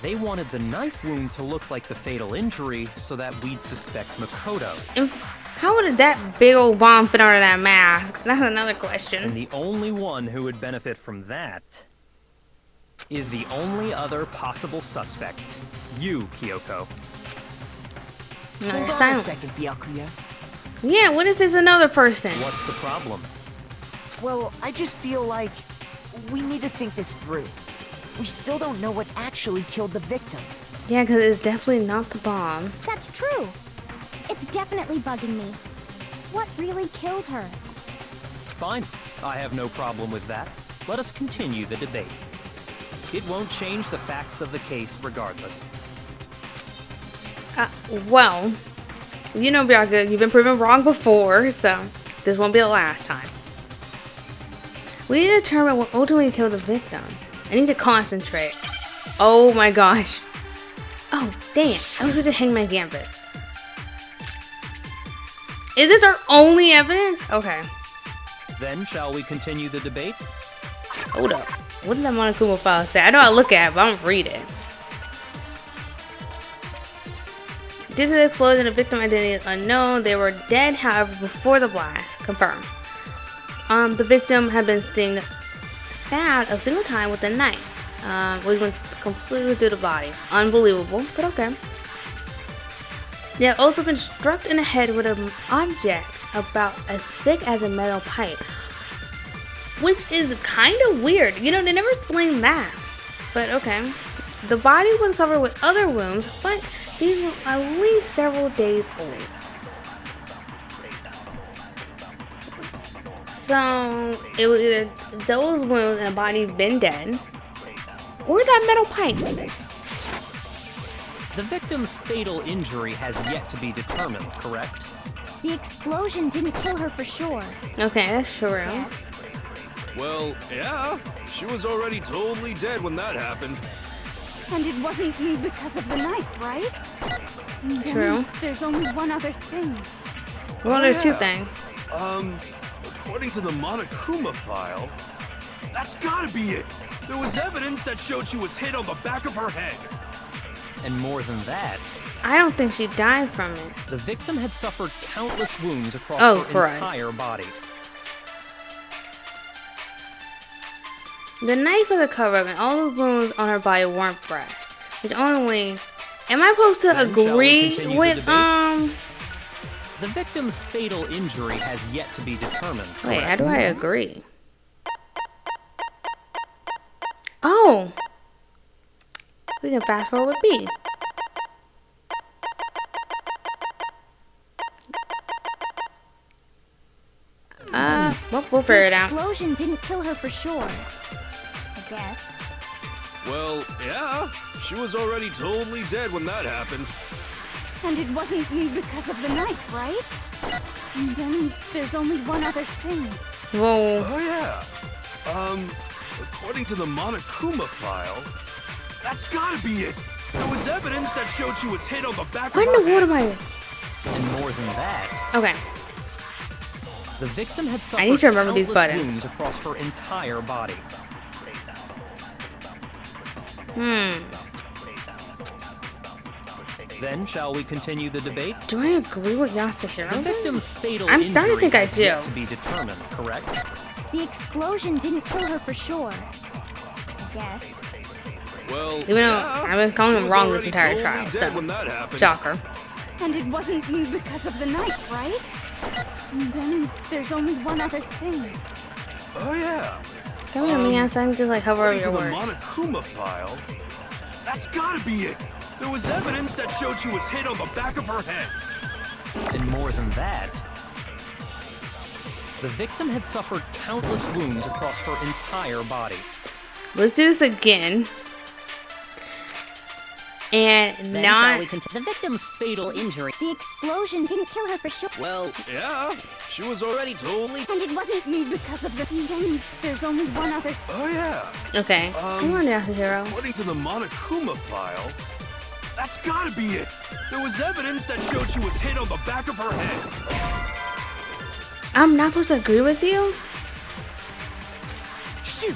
Speaker 6: They wanted the knife wound to look like the fatal injury so that we'd suspect Makoto.
Speaker 1: And how would that big old bomb fit under that mask? That's another question.
Speaker 6: And the only one who would benefit from that is the only other possible suspect. You, Kyoko.
Speaker 1: No,
Speaker 2: Hold
Speaker 1: you're
Speaker 2: on a
Speaker 1: silent.
Speaker 2: second, Byakuya.
Speaker 1: Yeah, what if it's another person?
Speaker 6: What's the problem?
Speaker 2: Well, I just feel like we need to think this through. We still don't know what actually killed the victim.
Speaker 1: Yeah, because it's definitely not the bomb.
Speaker 5: That's true. It's definitely bugging me. What really killed her?
Speaker 6: Fine, I have no problem with that. Let us continue the debate. It won't change the facts of the case regardless.
Speaker 1: Well, you know, Byakuya, you've been proven wrong before, so this won't be the last time. We need to determine what ultimately killed the victim. I need to concentrate. Oh my gosh. Oh, dang it. I wish we did hang my gambit. Is this our only evidence? Okay.
Speaker 6: Then, shall we continue the debate?
Speaker 1: Hold up. What did that Monokuma file say? I know I look at it, but I don't read it. Due to the explosion, the victim identity is unknown. They were dead, however, before the blast. Confirmed. The victim had been stabbed a single time with a knife, which went completely through the body. Unbelievable, but okay. They have also been struck in the head with an object about as thick as a metal pipe, which is kind of weird. You know, they never explained that, but okay. The body was covered with other wounds, but these were at least several days old. So it was either those wounds and the body been dead, or that metal pipe.
Speaker 6: The victim's fatal injury has yet to be determined, correct?
Speaker 5: The explosion didn't kill her for sure.
Speaker 1: Okay, that's true.
Speaker 5: Yes.
Speaker 4: Well, yeah. She was already totally dead when that happened.
Speaker 3: And it wasn't because of the knife, right? Then
Speaker 1: True.
Speaker 3: There's only one other thing.
Speaker 1: Well, there's two
Speaker 4: yeah.
Speaker 1: things.
Speaker 4: According to the Monokuma file, that's gotta be it. There was evidence that showed she was hit on the back of her head.
Speaker 6: And more than that,
Speaker 1: I don't think she died from it.
Speaker 6: the victim had suffered countless wounds across
Speaker 1: Oh,
Speaker 6: her
Speaker 1: correct.
Speaker 6: entire body.
Speaker 1: The knife was a cover-up, and all the wounds on her body weren't fresh. Which only... Am I supposed to
Speaker 6: Then shall we
Speaker 1: agree
Speaker 6: continue the
Speaker 1: with,
Speaker 6: debate? The victim's fatal injury has yet to be determined,
Speaker 1: Wait,
Speaker 6: correct?
Speaker 1: how do I agree? Oh! We can fast forward with B. Well, we'll figure it
Speaker 5: The
Speaker 1: out.
Speaker 5: explosion didn't kill her for sure. I guess.
Speaker 4: Well, yeah. She was already totally dead when that happened.
Speaker 3: And it wasn't because of the knife, right? And then there's only one other thing.
Speaker 1: Whoa.
Speaker 4: Oh, yeah. According to the Monokuma file, that's gotta be it. There was evidence that showed she was hit on the back
Speaker 1: What
Speaker 4: of
Speaker 1: in
Speaker 4: her
Speaker 1: the world
Speaker 4: head.
Speaker 1: am I...
Speaker 6: And more than that,
Speaker 1: Okay.
Speaker 6: the victim had suffered
Speaker 1: I need to remember these
Speaker 6: countless
Speaker 1: buttons.
Speaker 6: wounds across her entire body. Then, shall we continue the debate?
Speaker 1: Do I agree with Yasuhiro?
Speaker 6: The victim's fatal
Speaker 1: I'm
Speaker 6: injury
Speaker 1: starting to think I
Speaker 6: has yet
Speaker 1: do.
Speaker 6: to be determined, correct?
Speaker 5: The explosion didn't kill her for sure. I guess.
Speaker 4: Well,
Speaker 1: Even though
Speaker 4: yeah.
Speaker 1: I've been calling
Speaker 4: She
Speaker 1: him
Speaker 4: was
Speaker 1: wrong this
Speaker 4: already
Speaker 1: entire
Speaker 4: totally
Speaker 1: trial,
Speaker 4: dead
Speaker 1: so-
Speaker 4: when that happened.
Speaker 1: Shocker.
Speaker 3: And it wasn't because of the knife, right? And then there's only one other thing.
Speaker 4: Oh, yeah.
Speaker 1: Come here, me, I can just like hover over
Speaker 4: According
Speaker 1: your
Speaker 4: to the
Speaker 1: words.
Speaker 4: Monokuma file, that's gotta be it. There was evidence that showed she was hit on the back of her head.
Speaker 6: And more than that, the victim had suffered countless wounds across her entire body.
Speaker 1: Let's do this again. And
Speaker 7: Then
Speaker 1: not...
Speaker 7: shall we continue? The victim's fatal injury.
Speaker 5: The explosion didn't kill her for sure.
Speaker 7: Well,
Speaker 4: Yeah, she was already totally...
Speaker 3: And it wasn't because of the... Then there's only one other...
Speaker 4: Oh, yeah.
Speaker 1: Okay. Come on, Yasuhiro.
Speaker 4: According to the Monokuma file, that's gotta be it. There was evidence that showed she was hit on the back of her head.
Speaker 1: I'm not supposed to agree with you?
Speaker 4: Shoot!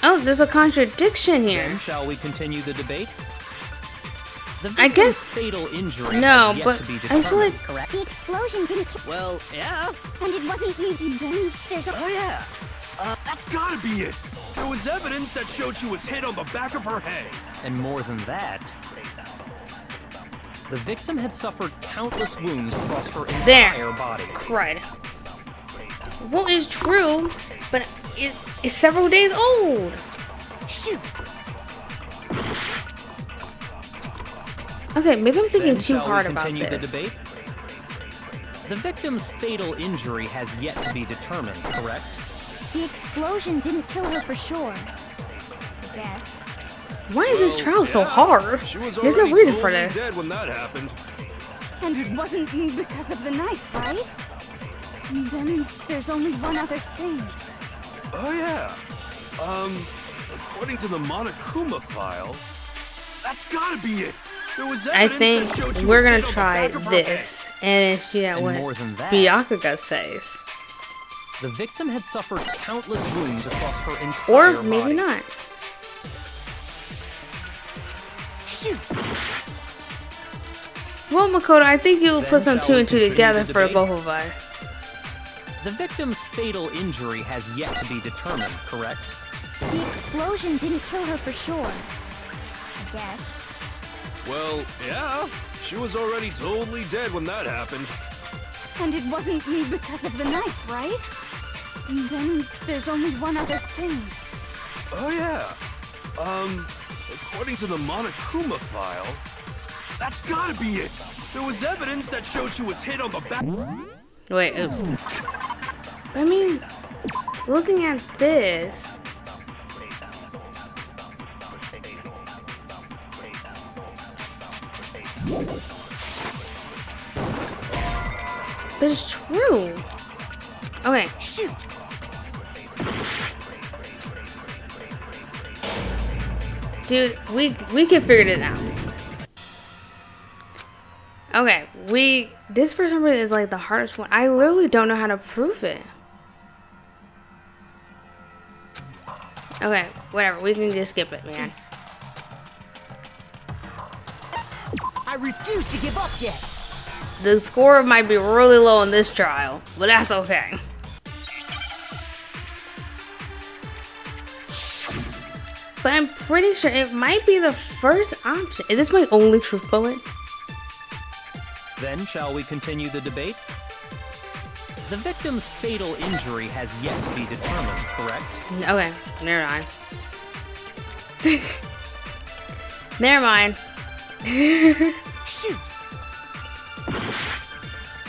Speaker 1: Oh, there's a contradiction here.
Speaker 6: Then shall we continue the debate? The
Speaker 1: I
Speaker 6: victim's
Speaker 1: guess-
Speaker 6: fatal injury
Speaker 1: No,
Speaker 6: has yet
Speaker 1: but
Speaker 6: to be
Speaker 1: I
Speaker 6: determined,
Speaker 1: feel like...
Speaker 6: correct?
Speaker 5: The explosion didn't kill...
Speaker 7: well, yeah.
Speaker 5: And it wasn't... Then there's a...
Speaker 4: Oh, yeah. That's gotta be it. There was evidence that showed she was hit on the back of her head.
Speaker 6: And more than that, the victim had suffered countless wounds across her
Speaker 1: There.
Speaker 6: entire body.
Speaker 1: Crud. Well, it's true, but it's several days old.
Speaker 4: Shoot!
Speaker 1: Okay, maybe I'm thinking
Speaker 6: Then
Speaker 1: too
Speaker 6: shall
Speaker 1: hard
Speaker 6: we
Speaker 1: about
Speaker 6: continue the
Speaker 1: this.
Speaker 6: debate? The victim's fatal injury has yet to be determined, correct?
Speaker 5: The explosion didn't kill her for sure. I guess.
Speaker 1: Why is this trial so
Speaker 4: yeah,
Speaker 1: hard?
Speaker 4: She was
Speaker 1: There's no
Speaker 4: already
Speaker 1: reason for
Speaker 4: totally
Speaker 1: this.
Speaker 4: dead when that happened.
Speaker 3: And it wasn't because of the knife, right? And then there's only one other thing.
Speaker 4: Oh, yeah. According to the Monokuma file, that's gotta be it. There was
Speaker 1: I
Speaker 4: evidence
Speaker 1: think
Speaker 4: that showed she
Speaker 1: we're
Speaker 4: was
Speaker 1: gonna
Speaker 4: hit on the
Speaker 1: try
Speaker 4: back of her head.
Speaker 1: this and then see out
Speaker 6: And
Speaker 1: what
Speaker 6: more than that,
Speaker 1: Byakuga says.
Speaker 6: the victim had suffered countless wounds across her entire
Speaker 1: Or maybe
Speaker 6: body.
Speaker 1: not.
Speaker 4: Shoot!
Speaker 1: Well, Makoto, I think you'll
Speaker 6: Then
Speaker 1: put some
Speaker 6: shall
Speaker 1: two
Speaker 6: we
Speaker 1: and two
Speaker 6: continue
Speaker 1: together
Speaker 6: the
Speaker 1: for
Speaker 6: debate?
Speaker 1: both of us.
Speaker 6: The victim's fatal injury has yet to be determined, correct?
Speaker 5: The explosion didn't kill her for sure. I guess.
Speaker 4: Well, yeah. She was already totally dead when that happened.
Speaker 3: And it wasn't me because of the knife, right? And then there's only one other thing.
Speaker 4: Oh, yeah. According to the Monokuma file, that's gotta be it. There was evidence that showed she was hit on the back.
Speaker 1: Wait, oops. I mean, looking at this. But it's true. Okay.
Speaker 2: Shoot!
Speaker 1: Dude, we can figure this out. Okay, this for some reason is like the hardest one. I literally don't know how to prove it. Okay, whatever. We can just skip it, man.
Speaker 2: I refuse to give up yet.
Speaker 1: The score might be really low in this trial, but that's okay. But I'm pretty sure it might be the first option. Is this my only truth bullet?
Speaker 6: Then shall we continue the debate? The victim's fatal injury has yet to be determined, correct?
Speaker 1: Okay, never mind. Never mind.
Speaker 2: Shoot!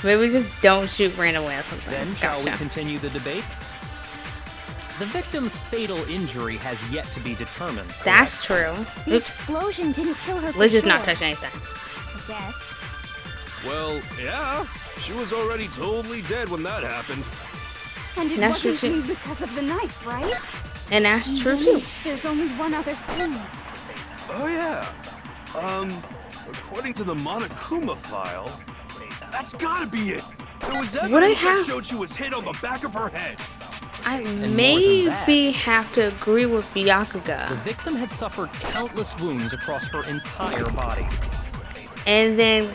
Speaker 1: Maybe we just don't shoot randomly or something.
Speaker 6: Then shall we
Speaker 1: Gotcha.
Speaker 6: continue the debate? The victim's fatal injury has yet to be determined, correct?
Speaker 1: That's true.
Speaker 5: The
Speaker 1: Oops.
Speaker 5: explosion didn't kill her for
Speaker 1: Let's just
Speaker 5: sure.
Speaker 1: not touch anything.
Speaker 5: I guess.
Speaker 4: Well, yeah. She was already totally dead when that happened.
Speaker 3: And it
Speaker 1: That's
Speaker 3: wasn't
Speaker 1: true,
Speaker 3: me because of the knife, right?
Speaker 1: And that's
Speaker 3: And
Speaker 1: true
Speaker 3: then
Speaker 1: too.
Speaker 3: There's only one other thing.
Speaker 4: Oh, yeah. According to the Monokuma file, that's gotta be it. There was
Speaker 1: Would I
Speaker 4: evidence that
Speaker 1: have-
Speaker 4: showed she was hit on the back of her head.
Speaker 1: I
Speaker 6: more than
Speaker 1: maybe have to agree with
Speaker 6: The
Speaker 1: Byakuga.
Speaker 6: victim had suffered countless wounds across her entire body.
Speaker 1: And then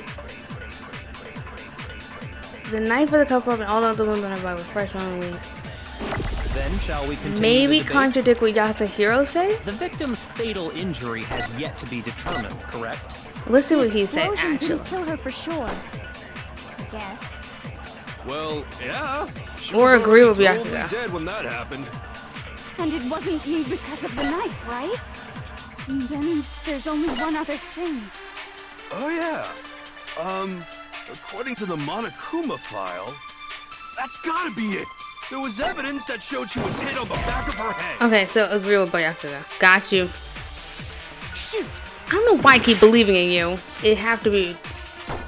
Speaker 1: the knife of the cup and all the other ones on her body were fresh only.
Speaker 6: Then shall we continue
Speaker 1: Maybe
Speaker 6: the debate?
Speaker 1: contradict what Yasuhiro says?
Speaker 6: The victim's fatal injury has yet to be determined, correct?
Speaker 1: Let's see
Speaker 5: The
Speaker 1: what he said
Speaker 5: explosion
Speaker 1: actually.
Speaker 5: didn't kill her for sure. I guess.
Speaker 4: Well, yeah. She
Speaker 1: Or
Speaker 4: was
Speaker 1: agree
Speaker 4: already
Speaker 1: with
Speaker 4: totally
Speaker 1: Byakuga.
Speaker 4: dead when that happened.
Speaker 3: And it wasn't me because of the knife, right? And then there's only one other thing.
Speaker 4: Oh, yeah. According to the Monokuma file, that's gotta be it. There was evidence that showed she was hit on the back of her head.
Speaker 1: Okay, so agree with Byakuga. Got you.
Speaker 2: Shoot!
Speaker 1: I don't know why I keep believing in you. It have to be.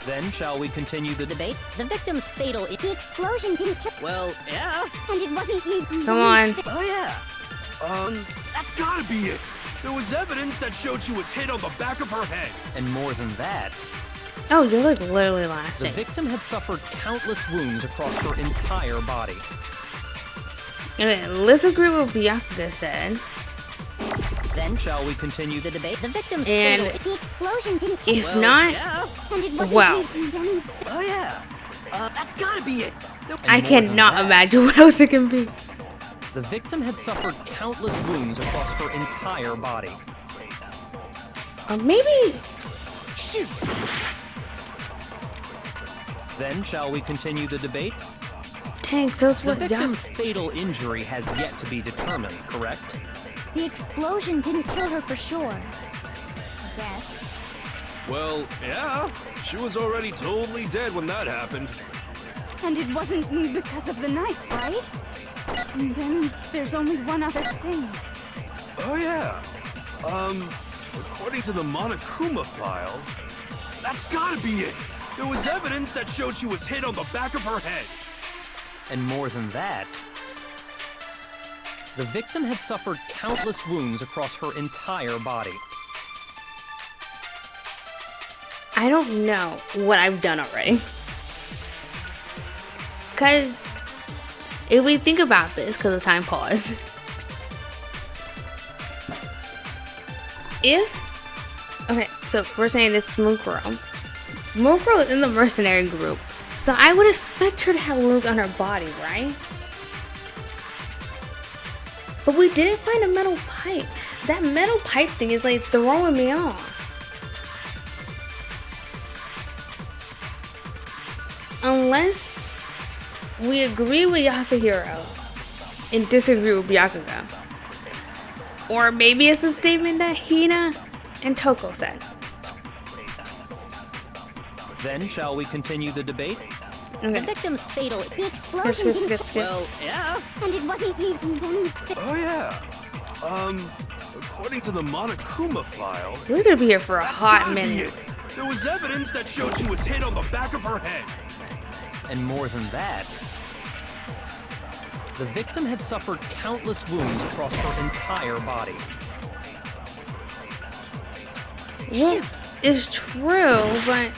Speaker 6: Then shall we continue the debate?
Speaker 5: The victim's fatal. The explosion didn't kill.
Speaker 6: Well, yeah.
Speaker 5: And it wasn't me.
Speaker 1: Come on.
Speaker 4: Oh, yeah. That's gotta be it. There was evidence that showed she was hit on the back of her head.
Speaker 6: And more than that,
Speaker 1: Oh, you're like literally
Speaker 6: the
Speaker 1: lasting.
Speaker 6: victim had suffered countless wounds across her entire body.
Speaker 1: Okay, let's agree with what Byakuga said.
Speaker 6: Then shall we continue the debate?
Speaker 5: The victim's
Speaker 1: And
Speaker 5: fatal. The explosion didn't kill.
Speaker 1: if not,
Speaker 6: Yeah.
Speaker 5: And it wasn't
Speaker 1: wow.
Speaker 5: me. And then
Speaker 6: Oh, yeah. That's gotta be it.
Speaker 1: I cannot imagine what else it can be.
Speaker 6: The victim had suffered countless wounds across her entire body.
Speaker 1: Or maybe.
Speaker 2: Shoot!
Speaker 6: Then shall we continue the debate?
Speaker 1: Dang, so it's
Speaker 6: The
Speaker 1: what
Speaker 6: victim's fatal injury has yet to be determined, correct?
Speaker 5: the explosion didn't kill her for sure. I guess.
Speaker 4: Well, yeah. She was already totally dead when that happened.
Speaker 3: And it wasn't me because of the knife, right? And then there's only one other thing.
Speaker 4: Oh, yeah. According to the Monokuma file, that's gotta be it. There was evidence that showed she was hit on the back of her head.
Speaker 6: And more than that, the victim had suffered countless wounds across her entire body.
Speaker 1: I don't know what I've done already. Because if we think about this, because of time pause. Okay, so we're saying this is Mukuro. Mukuro is in the mercenary group. So I would expect her to have wounds on her body, right? But we didn't find a metal pipe. That metal pipe thing is like throwing me off. Unless we agree with Yasuhiro and disagree with Byakuga. Or maybe it's a statement that Hina and Toko said.
Speaker 6: Then shall we continue the debate?
Speaker 5: The
Speaker 1: Okay.
Speaker 5: victim's fatal. The
Speaker 1: Skip,
Speaker 5: explosion
Speaker 1: skip,
Speaker 5: didn't
Speaker 1: skip, skip.
Speaker 7: Well, yeah.
Speaker 5: And it wasn't even then.
Speaker 4: Oh yeah. According to the Monokuma file,
Speaker 1: We're gonna be here for a
Speaker 4: that's
Speaker 1: hot
Speaker 4: gotta be
Speaker 1: minute.
Speaker 4: it. There was evidence that showed she was hit on the back of her head.
Speaker 6: And more than that, the victim had suffered countless wounds across her entire body.
Speaker 1: Well, it's true, but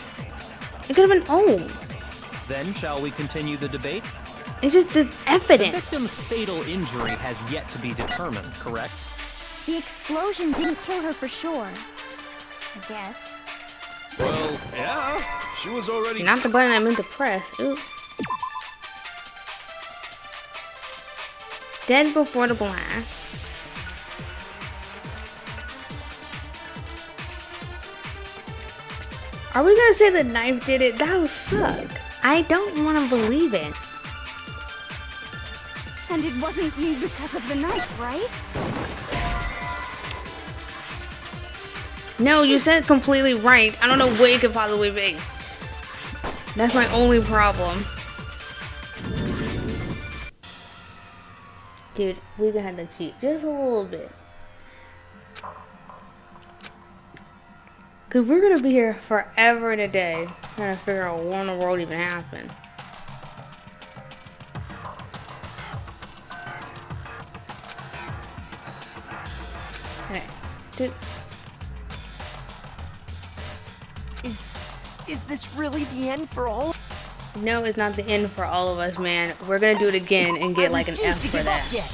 Speaker 1: it could have been old.
Speaker 6: Then shall we continue the debate?
Speaker 1: It's just this
Speaker 6: The
Speaker 1: evidence.
Speaker 6: victim's fatal injury has yet to be determined, correct?
Speaker 5: The explosion didn't kill her for sure. I guess.
Speaker 4: Well, yeah. She was already.
Speaker 1: Not the button I meant to press. Oops. Dead before the blast. Are we gonna say the knife did it? That would suck. I don't want to believe it.
Speaker 3: And it wasn't you because of the knife, right?
Speaker 1: No, you said completely right. I don't know what it could possibly be. That's my only problem. Dude, we're gonna have to cheat just a little bit. Cause we're gonna be here forever and a day trying to figure out what in the world even happened. Okay. Dude,
Speaker 2: Is this really the end for all?
Speaker 1: no, it's not the end for all of us, man. We're gonna do it again and get like an
Speaker 2: refuse
Speaker 1: F
Speaker 2: to
Speaker 1: for
Speaker 2: give up
Speaker 1: that.
Speaker 2: yet.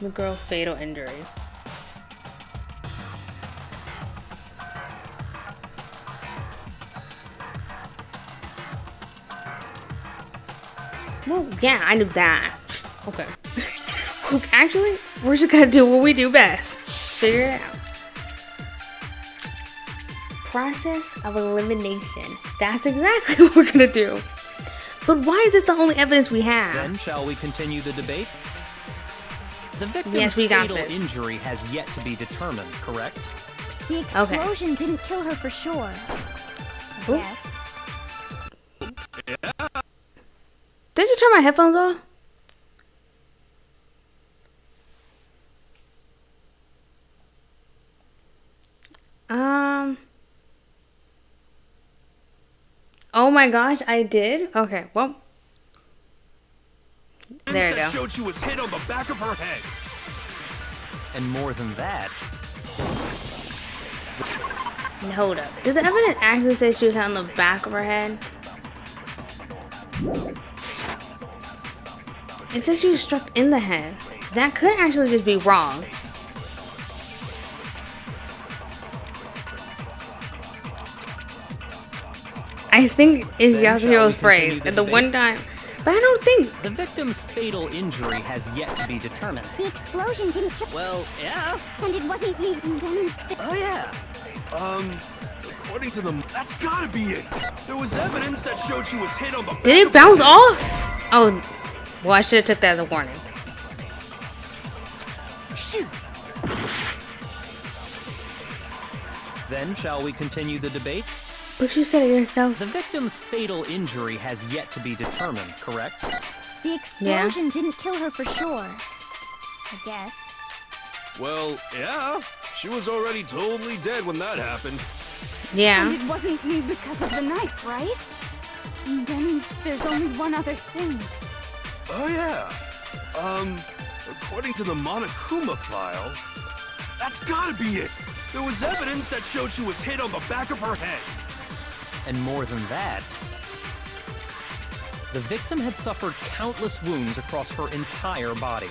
Speaker 1: The girl fatal injury. Well, yeah, I knew that. Okay. Look, actually, we're just gonna do what we do best. Figure it out. Process of elimination. That's exactly what we're gonna do. But why is this the only evidence we have?
Speaker 6: Then shall we continue the debate? The victim's
Speaker 1: Yes, we got
Speaker 6: fatal
Speaker 1: this.
Speaker 6: injury has yet to be determined, correct?
Speaker 5: The explosion didn't kill her for sure. I
Speaker 1: Oop.
Speaker 5: guess.
Speaker 1: Did you turn my headphones off? Oh my gosh, I did? Okay, well. There you
Speaker 4: That
Speaker 1: go.
Speaker 4: showed she was hit on the back of her head.
Speaker 6: And more than that,
Speaker 1: Hold up. Does the evidence actually say she was hit on the back of her head? It says she was struck in the head. That could actually just be wrong. I think is
Speaker 6: Then shall we
Speaker 1: Yasuhiro's
Speaker 6: continue
Speaker 1: phrase.
Speaker 6: the
Speaker 1: At the
Speaker 6: debate?
Speaker 1: one time. But I don't think.
Speaker 6: the victim's fatal injury has yet to be determined.
Speaker 5: The explosion didn't kill.
Speaker 7: Well, yeah.
Speaker 5: And it wasn't even then.
Speaker 4: Oh yeah. According to the, that's gotta be it. There was evidence that showed she was hit on the.
Speaker 1: Did it bounce off? Oh, well, I should have took that as a warning.
Speaker 2: Shoot!
Speaker 6: Then shall we continue the debate?
Speaker 1: But you said it yourself.
Speaker 6: The victim's fatal injury has yet to be determined, correct?
Speaker 5: The explosion didn't kill her for sure. I guess.
Speaker 4: Well, yeah. She was already totally dead when that happened.
Speaker 1: Yeah.
Speaker 3: And it wasn't you because of the knife, right? And then there's only one other thing.
Speaker 4: Oh yeah. According to the Monokuma file, that's gotta be it. There was evidence that showed she was hit on the back of her head.
Speaker 6: And more than that, the victim had suffered countless wounds across her entire body.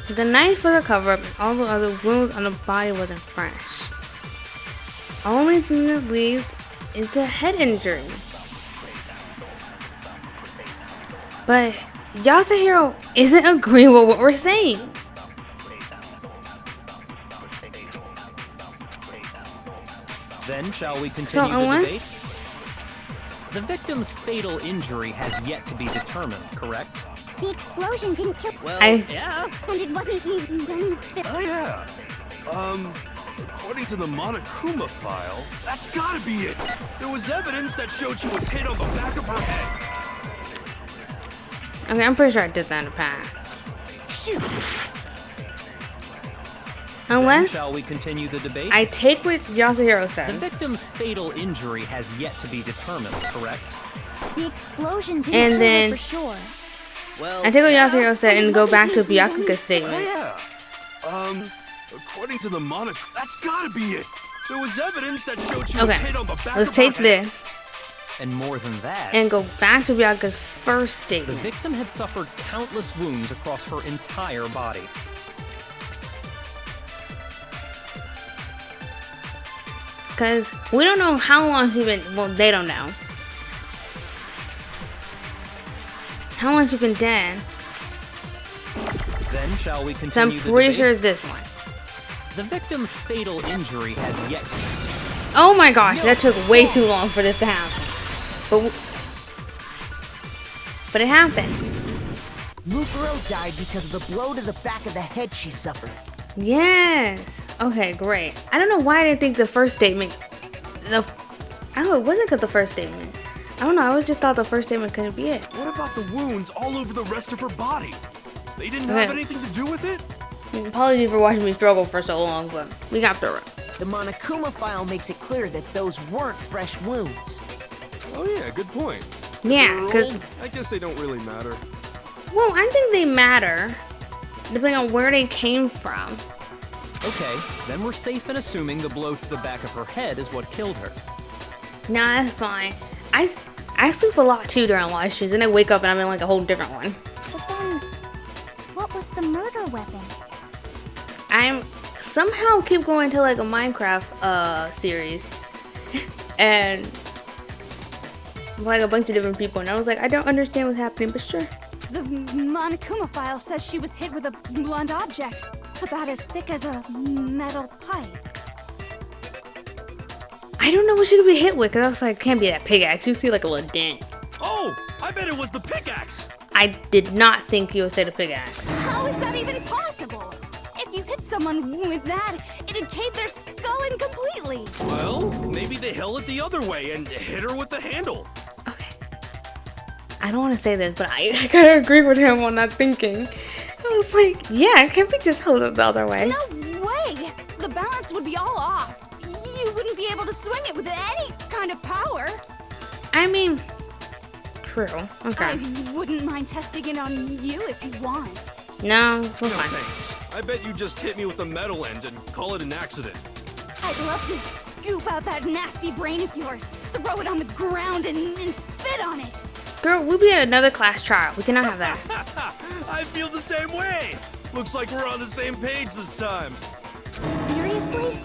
Speaker 1: The knife was a cover-up and all the other wounds on the body wasn't fresh. Only thing that leaves is the head injury. But Yasuhiro isn't agreeing with what we're saying.
Speaker 6: Then shall we continue the
Speaker 1: unless-
Speaker 6: debate? The victim's fatal injury has yet to be determined, correct?
Speaker 5: The explosion didn't kill.
Speaker 6: Well,
Speaker 1: yeah.
Speaker 5: And it wasn't.
Speaker 4: Oh yeah. According to the Monokuma file, that's gotta be it. There was evidence that showed she was hit on the back of her head.
Speaker 1: Okay, I'm pretty sure I did that in the past.
Speaker 4: Shoot.
Speaker 6: Then
Speaker 1: Unless
Speaker 6: shall we continue the debate?
Speaker 1: I take what Yasuhiro
Speaker 6: The
Speaker 1: said.
Speaker 6: victim's fatal injury has yet to be determined, correct?
Speaker 5: The explosion didn't
Speaker 1: And
Speaker 5: kill
Speaker 1: then-
Speaker 5: her for sure.
Speaker 1: I take what Yasuhiro said and go back to Byakuga's
Speaker 4: Oh
Speaker 1: statement.
Speaker 4: yeah. According to the that's gotta be it. There was evidence that showed she was
Speaker 1: Okay,
Speaker 4: hit on the back
Speaker 1: let's
Speaker 4: of her
Speaker 1: take
Speaker 4: head.
Speaker 1: this
Speaker 6: And more than that,
Speaker 1: and go back to Byakuga's first
Speaker 6: the
Speaker 1: statement.
Speaker 6: victim had suffered countless wounds across her entire body.
Speaker 1: Because we don't know how long she's been, well, they don't know. How long she's been dead.
Speaker 6: Then shall we
Speaker 1: So I'm
Speaker 6: continue the
Speaker 1: pretty
Speaker 6: debate?
Speaker 1: sure it's this one.
Speaker 6: The victim's fatal injury has yet to
Speaker 1: Oh my gosh, that took way too long for this to happen. But it happened.
Speaker 2: Mukuro died because of the blow to the back of the head she suffered.
Speaker 1: Yes. Okay, great. I don't know why I didn't think the first statement. I don't know, it wasn't because the first statement. I don't know, I always just thought the first statement couldn't be it.
Speaker 4: What about the wounds all over the rest of her body? They didn't have
Speaker 1: Okay.
Speaker 4: anything to do with it?
Speaker 1: Apologies for watching me struggle for so long, but we got through it.
Speaker 2: The Monokuma file makes it clear that those weren't fresh wounds.
Speaker 4: Oh yeah, good point.
Speaker 1: Yeah,
Speaker 4: They're
Speaker 1: because,
Speaker 4: old, I guess they don't really matter.
Speaker 1: well, I think they matter depending on where they came from.
Speaker 6: Okay, then we're safe in assuming the blow to the back of her head is what killed her.
Speaker 1: Nah, that's fine. I sleep a lot too during live streams, and I wake up and I'm in like a whole different one.
Speaker 5: But then, what was the murder weapon?
Speaker 1: I'm somehow keep going to like a Minecraft series, and like a bunch of different people, and I was like, I don't understand what's happening, but sure.
Speaker 3: The Monokuma file says she was hit with a blunt object, about as thick as a metal pipe.
Speaker 1: I don't know what she could be hit with, because I was like, can't be that pickaxe. You see like a little dent.
Speaker 4: Oh, I bet it was the pickaxe.
Speaker 1: I did not think you would say the pickaxe.
Speaker 3: How is that even possible? If you hit someone with that, it'd cave their skull in completely.
Speaker 4: Well, maybe they held it the other way and hit her with the handle.
Speaker 1: Okay. I don't want to say this, but I gotta agree with him on that thinking. I was like, yeah, it can't be just hold it the other way.
Speaker 3: No way! The balance would be all off. You wouldn't be able to swing it with any kind of power.
Speaker 1: I mean, true. Okay.
Speaker 3: I wouldn't mind testing it on you if you want.
Speaker 1: No, we're
Speaker 4: No
Speaker 1: fine.
Speaker 4: thanks. I bet you just hit me with the metal end and call it an accident.
Speaker 3: I'd love to scoop out that nasty brain of yours, throw it on the ground, and spit on it.
Speaker 1: Girl, we'll be at another class trial. We cannot have that.
Speaker 4: I feel the same way. Looks like we're on the same page this time.
Speaker 5: Seriously?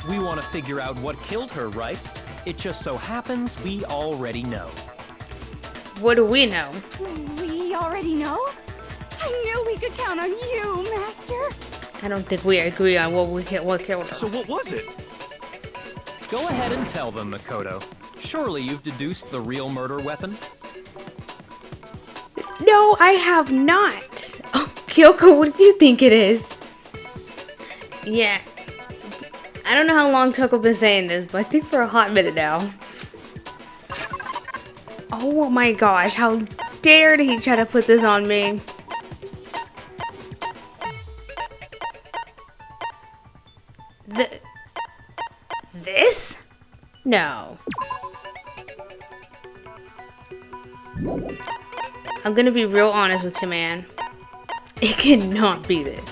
Speaker 6: We want to figure out what killed her, right? It just so happens we already know.
Speaker 1: What do we know?
Speaker 3: We already know? I knew we could count on you, Master.
Speaker 1: I don't think we agree on what killed her.
Speaker 4: So what was it?
Speaker 6: Go ahead and tell them, Makoto. Surely you've deduced the real murder weapon?
Speaker 1: No, I have not. Oh, Kyoko, what do you think it is? Yeah. I don't know how long Toko been saying this, but I think for a hot minute now. Oh my gosh, how dare he try to put this on me? This? No. I'm gonna be real honest with you, man. It cannot be this.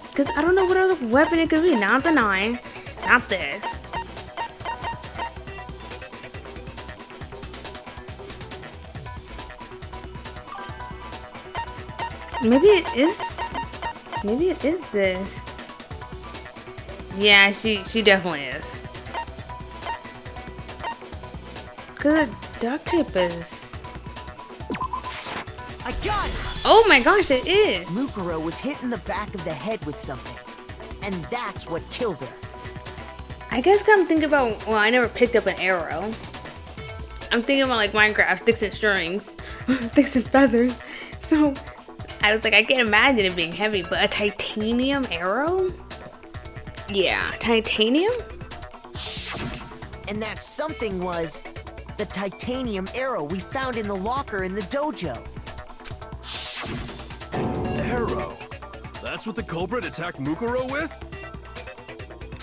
Speaker 1: Because I don't know what other weapon it could be. Not the 9. Not this. Maybe it is. Maybe it is this. Yeah, she definitely is. Cause the duct tape is.
Speaker 2: I got it!
Speaker 1: Oh my gosh, it is.
Speaker 2: Mukuro was hit in the back of the head with something. And that's what killed her.
Speaker 1: I guess I'm thinking about. Well, I never picked up an arrow. I'm thinking about like Minecraft, sticks and strings, sticks and feathers. So I was like, I can't imagine it being heavy, but a titanium arrow? Yeah, titanium?
Speaker 2: And that something was the titanium arrow we found in the locker in the dojo.
Speaker 4: Arrow. That's what the culprit attacked Mukuro with?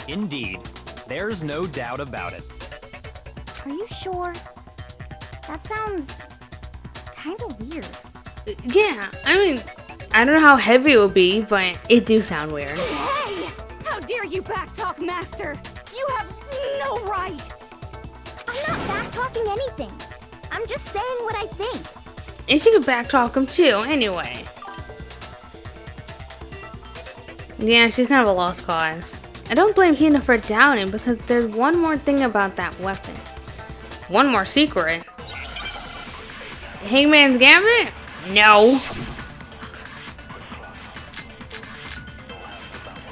Speaker 6: Indeed. There's no doubt about it.
Speaker 5: Are you sure? That sounds kind of weird.
Speaker 1: Yeah, I mean, I don't know how heavy it would be, but it do sound weird.
Speaker 3: Hey! How dare you backtalk, Master? You have no right!
Speaker 5: I'm not back-talking anything. I'm just saying what I think.
Speaker 1: And she could backtalk him too, anyway. Yeah, she's kind of a lost cause. I don't blame Hina for doubting because there's one more thing about that weapon. One more secret. Hangman's Gambit? No.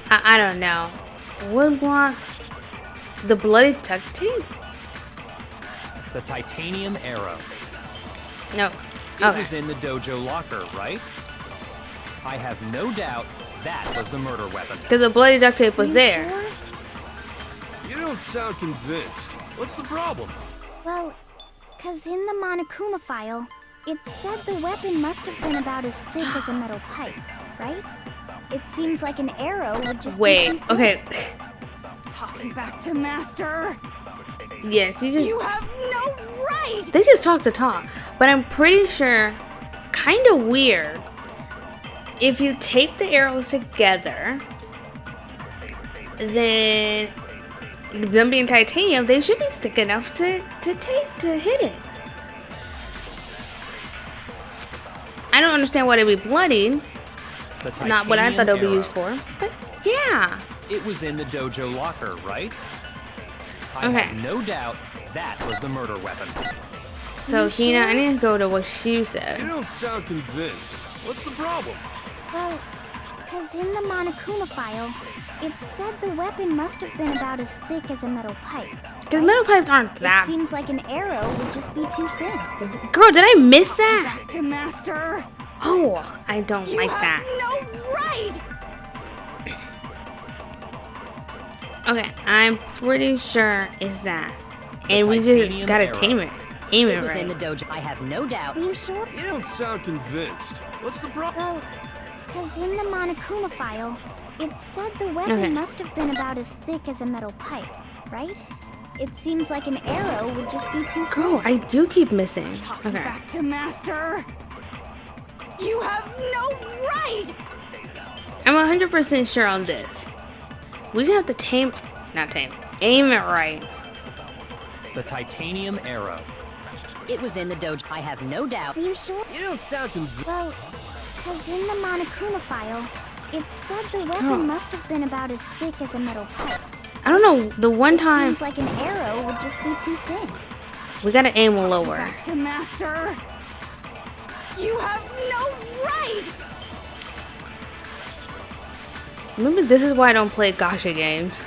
Speaker 1: I don't know. Wood block? The bloody duct tape?
Speaker 6: The titanium arrow.
Speaker 1: No.
Speaker 6: It
Speaker 1: Okay.
Speaker 6: was in the dojo locker, right? I have no doubt that was the murder weapon.
Speaker 1: Because the bloody duct tape was
Speaker 5: You
Speaker 1: there.
Speaker 5: sure?
Speaker 4: You don't sound convinced. What's the problem?
Speaker 5: Well, cause in the Monokuma file, it said the weapon must have been about as thick as a metal pipe, right? It seems like an arrow would just be
Speaker 1: Wait,
Speaker 5: too thin.
Speaker 1: okay.
Speaker 3: Talking back to Master!
Speaker 1: Yeah, she just.
Speaker 3: You have no right!
Speaker 1: They just talk to talk. But I'm pretty sure, kind of weird, if you tape the arrows together, then them being titanium, they should be thick enough to hit it. I don't understand why it'd be bloodied.
Speaker 6: The
Speaker 1: Not what I thought it would be
Speaker 6: titanium
Speaker 1: used for. But yeah.
Speaker 6: It was in the dojo locker, right? I
Speaker 1: Okay.
Speaker 6: have no doubt that was the murder weapon.
Speaker 1: So Hina, I need to go to what she
Speaker 4: You
Speaker 1: said.
Speaker 4: don't sound convinced. What's the problem?
Speaker 5: Well, cause in the Monokuma file, it said the weapon must have been about as thick as a metal pipe.
Speaker 1: Because metal pipes aren't
Speaker 5: It
Speaker 1: that.
Speaker 5: seems like an arrow would just be too thin.
Speaker 1: Girl, did I miss that?
Speaker 3: Back to Master!
Speaker 1: Oh, I don't
Speaker 3: You
Speaker 1: like
Speaker 3: have
Speaker 1: that.
Speaker 3: no right!
Speaker 1: Okay, I'm pretty sure it's that. And we just
Speaker 6: titanium
Speaker 1: gotta
Speaker 6: arrow.
Speaker 1: tame it. Aim it
Speaker 7: It was
Speaker 1: right.
Speaker 7: in the dojo, I have no doubt.
Speaker 5: Are you sure?
Speaker 4: You don't sound convinced. What's the problem?
Speaker 5: Well, cause in the Monokuma file, it said the weapon
Speaker 1: Okay.
Speaker 5: must have been about as thick as a metal pipe, right? It seems like an arrow would just be too thin.
Speaker 1: Girl, I do keep missing.
Speaker 3: Talking
Speaker 1: Okay.
Speaker 3: back to Master! You have no right!
Speaker 1: I'm 100% sure on this. We just have to aim it right.
Speaker 6: The titanium arrow.
Speaker 7: It was in the dojo, I have no doubt.
Speaker 5: Are you sure?
Speaker 4: You don't sound convinced.
Speaker 5: Well, cause in the Monokuma file, it said the weapon
Speaker 1: Girl.
Speaker 5: must have been about as thick as a metal pipe.
Speaker 1: I don't know, the one time
Speaker 5: Seems like an arrow would just be too thin.
Speaker 1: we gotta aim lower.
Speaker 3: Back to Master! You have no right!
Speaker 1: Maybe this is why I don't play gacha games.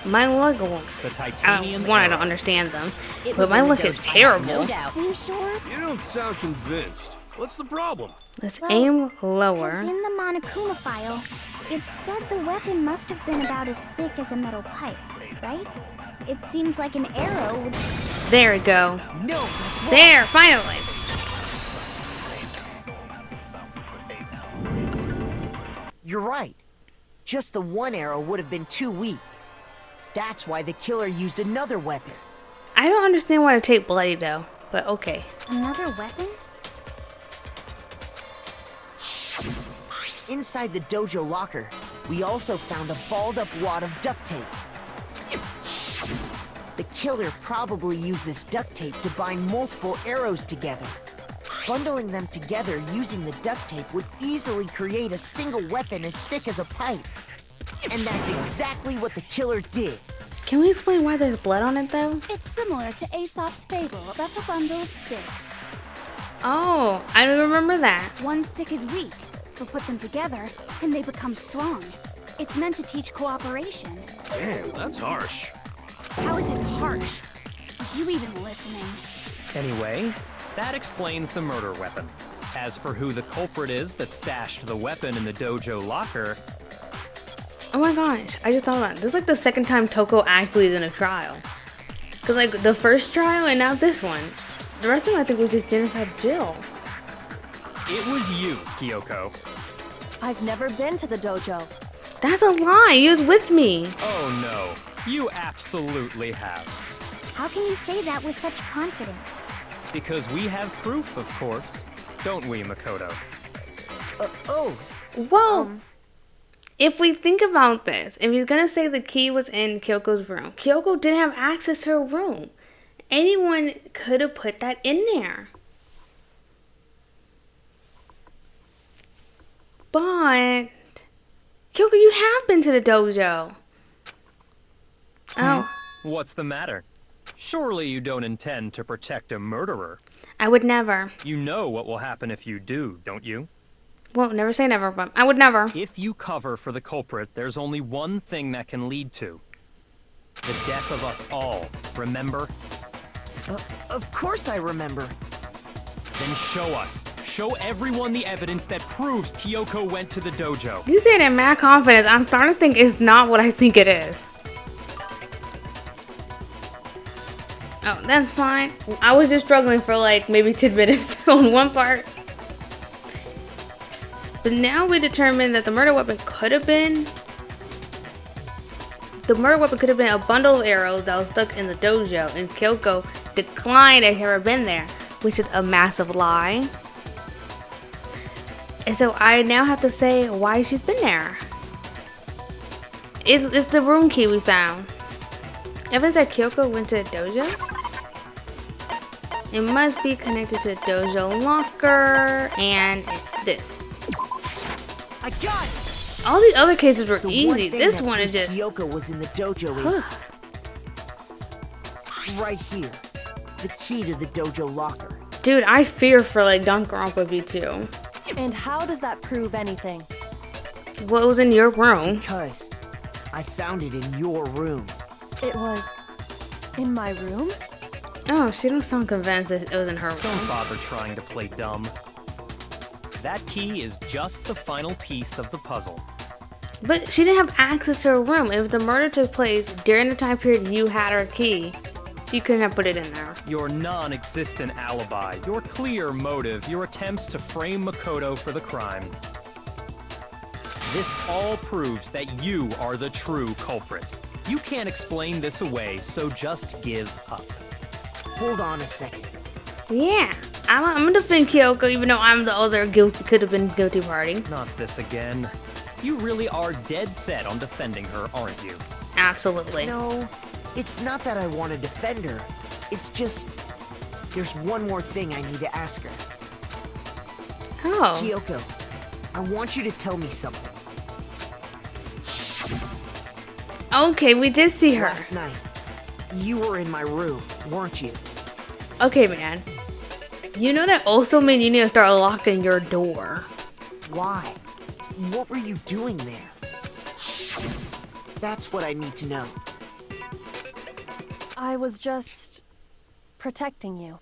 Speaker 1: My luck,
Speaker 6: The titanium
Speaker 1: one, I
Speaker 6: arrow.
Speaker 1: don't understand them,
Speaker 7: It
Speaker 1: but
Speaker 7: was
Speaker 1: my
Speaker 7: in the
Speaker 1: luck is
Speaker 7: dojo, I have
Speaker 1: terrible.
Speaker 7: No doubt.
Speaker 5: Are you sure?
Speaker 4: You don't sound convinced. What's the problem?
Speaker 1: Let's
Speaker 5: Well,
Speaker 1: aim
Speaker 5: Cause
Speaker 1: lower.
Speaker 5: in the Monokuma file, it said the weapon must have been about as thick as a metal pipe, right? It seems like an arrow would...
Speaker 1: There we go.
Speaker 2: No, that's wrong.
Speaker 1: There, finally.
Speaker 2: You're right. Just the one arrow would have been too weak. That's why the killer used another weapon.
Speaker 1: I don't understand why to take bloody though, but okay.
Speaker 5: Another weapon?
Speaker 2: Inside the dojo locker, we also found a balled up wad of duct tape. The killer probably used this duct tape to bind multiple arrows together. Bundling them together using the duct tape would easily create a single weapon as thick as a pipe. And that's exactly what the killer did.
Speaker 1: Can we explain why there's blood on it though?
Speaker 3: It's similar to Aesop's fable about the bundle of sticks.
Speaker 1: Oh, I don't remember that.
Speaker 3: One stick is weak, but put them together and they become strong. It's meant to teach cooperation.
Speaker 4: Damn, that's harsh.
Speaker 3: How is it harsh? Are you even listening?
Speaker 6: Anyway, that explains the murder weapon. As for who the culprit is that stashed the weapon in the dojo locker,
Speaker 1: Oh my gosh, I just thought about it. This is like the second time Toko actually is in a trial. Cause like the first trial and now this one. The rest of them I think was just genocide Jill.
Speaker 6: it was you, Kyoko.
Speaker 8: I've never been to the dojo.
Speaker 1: That's a lie, he was with me.
Speaker 6: Oh no, you absolutely have.
Speaker 5: How can you say that with such confidence?
Speaker 6: Because we have proof, of course. Don't we, Makoto?
Speaker 1: Well, if we think about this, if he's gonna say the key was in Kyoko's room, Kyoko didn't have access to her room. Anyone could have put that in there. But Kyoko, you have been to the dojo. Oh,
Speaker 6: What's the matter? Surely you don't intend to protect a murderer.
Speaker 1: I would never.
Speaker 6: You know what will happen if you do, don't you?
Speaker 1: Well, never say never, but I would never.
Speaker 6: If you cover for the culprit, there's only one thing that can lead to the death of us all, remember?
Speaker 2: Of course I remember.
Speaker 6: Then show us. Show everyone the evidence that proves Kyoko went to the dojo.
Speaker 1: You say it in mad confidence. I'm starting to think it's not what I think it is. Oh, that's fine. I was just struggling for like maybe 10 minutes on one part. But now we determined that the murder weapon could have been... The murder weapon could have been a bundle of arrows that was stuck in the dojo, and Kyoko declined that she'd ever been there, which is a massive lie. And so I now have to say why she's been there. It's the room key we found. Evidence that Kyoko went to the dojo? It must be connected to the dojo locker, and it's this.
Speaker 2: I got it!
Speaker 1: All these other cases were
Speaker 2: The
Speaker 1: easy.
Speaker 2: one thing
Speaker 1: This
Speaker 2: that
Speaker 1: one is
Speaker 2: proves
Speaker 1: just...
Speaker 2: Kyoko was in the dojo is right here. The key to the dojo locker.
Speaker 1: Dude, I fear for like Danganronpa V2.
Speaker 8: And how does that prove anything?
Speaker 1: What was in your room?
Speaker 2: Because I found it in your room.
Speaker 8: It was in my room?
Speaker 1: Oh, she don't sound convinced that it was in her
Speaker 6: Don't
Speaker 1: room.
Speaker 6: bother trying to play dumb. That key is just the final piece of the puzzle.
Speaker 1: But she didn't have access to her room. If the murder took place during the time period you had her key, she couldn't have put it in there.
Speaker 6: Your non-existent alibi, your clear motive, your attempts to frame Makoto for the crime. This all proves that you are the true culprit. You can't explain this away, so just give up.
Speaker 2: Hold on a second.
Speaker 1: Yeah, I'm gonna defend Kyoko even though I'm the other guilty, could have been guilty party.
Speaker 6: Not this again. You really are dead set on defending her, aren't you?
Speaker 1: Absolutely.
Speaker 2: No, it's not that I want to defend her. It's just there's one more thing I need to ask her.
Speaker 1: Oh.
Speaker 2: Kyoko, I want you to tell me something.
Speaker 1: Okay, we did see her.
Speaker 2: Last night, you were in my room, weren't you?
Speaker 1: Okay, man. You know that also means you need to start locking your door.
Speaker 2: Why? What were you doing there? That's what I need to know.
Speaker 8: I was just protecting you.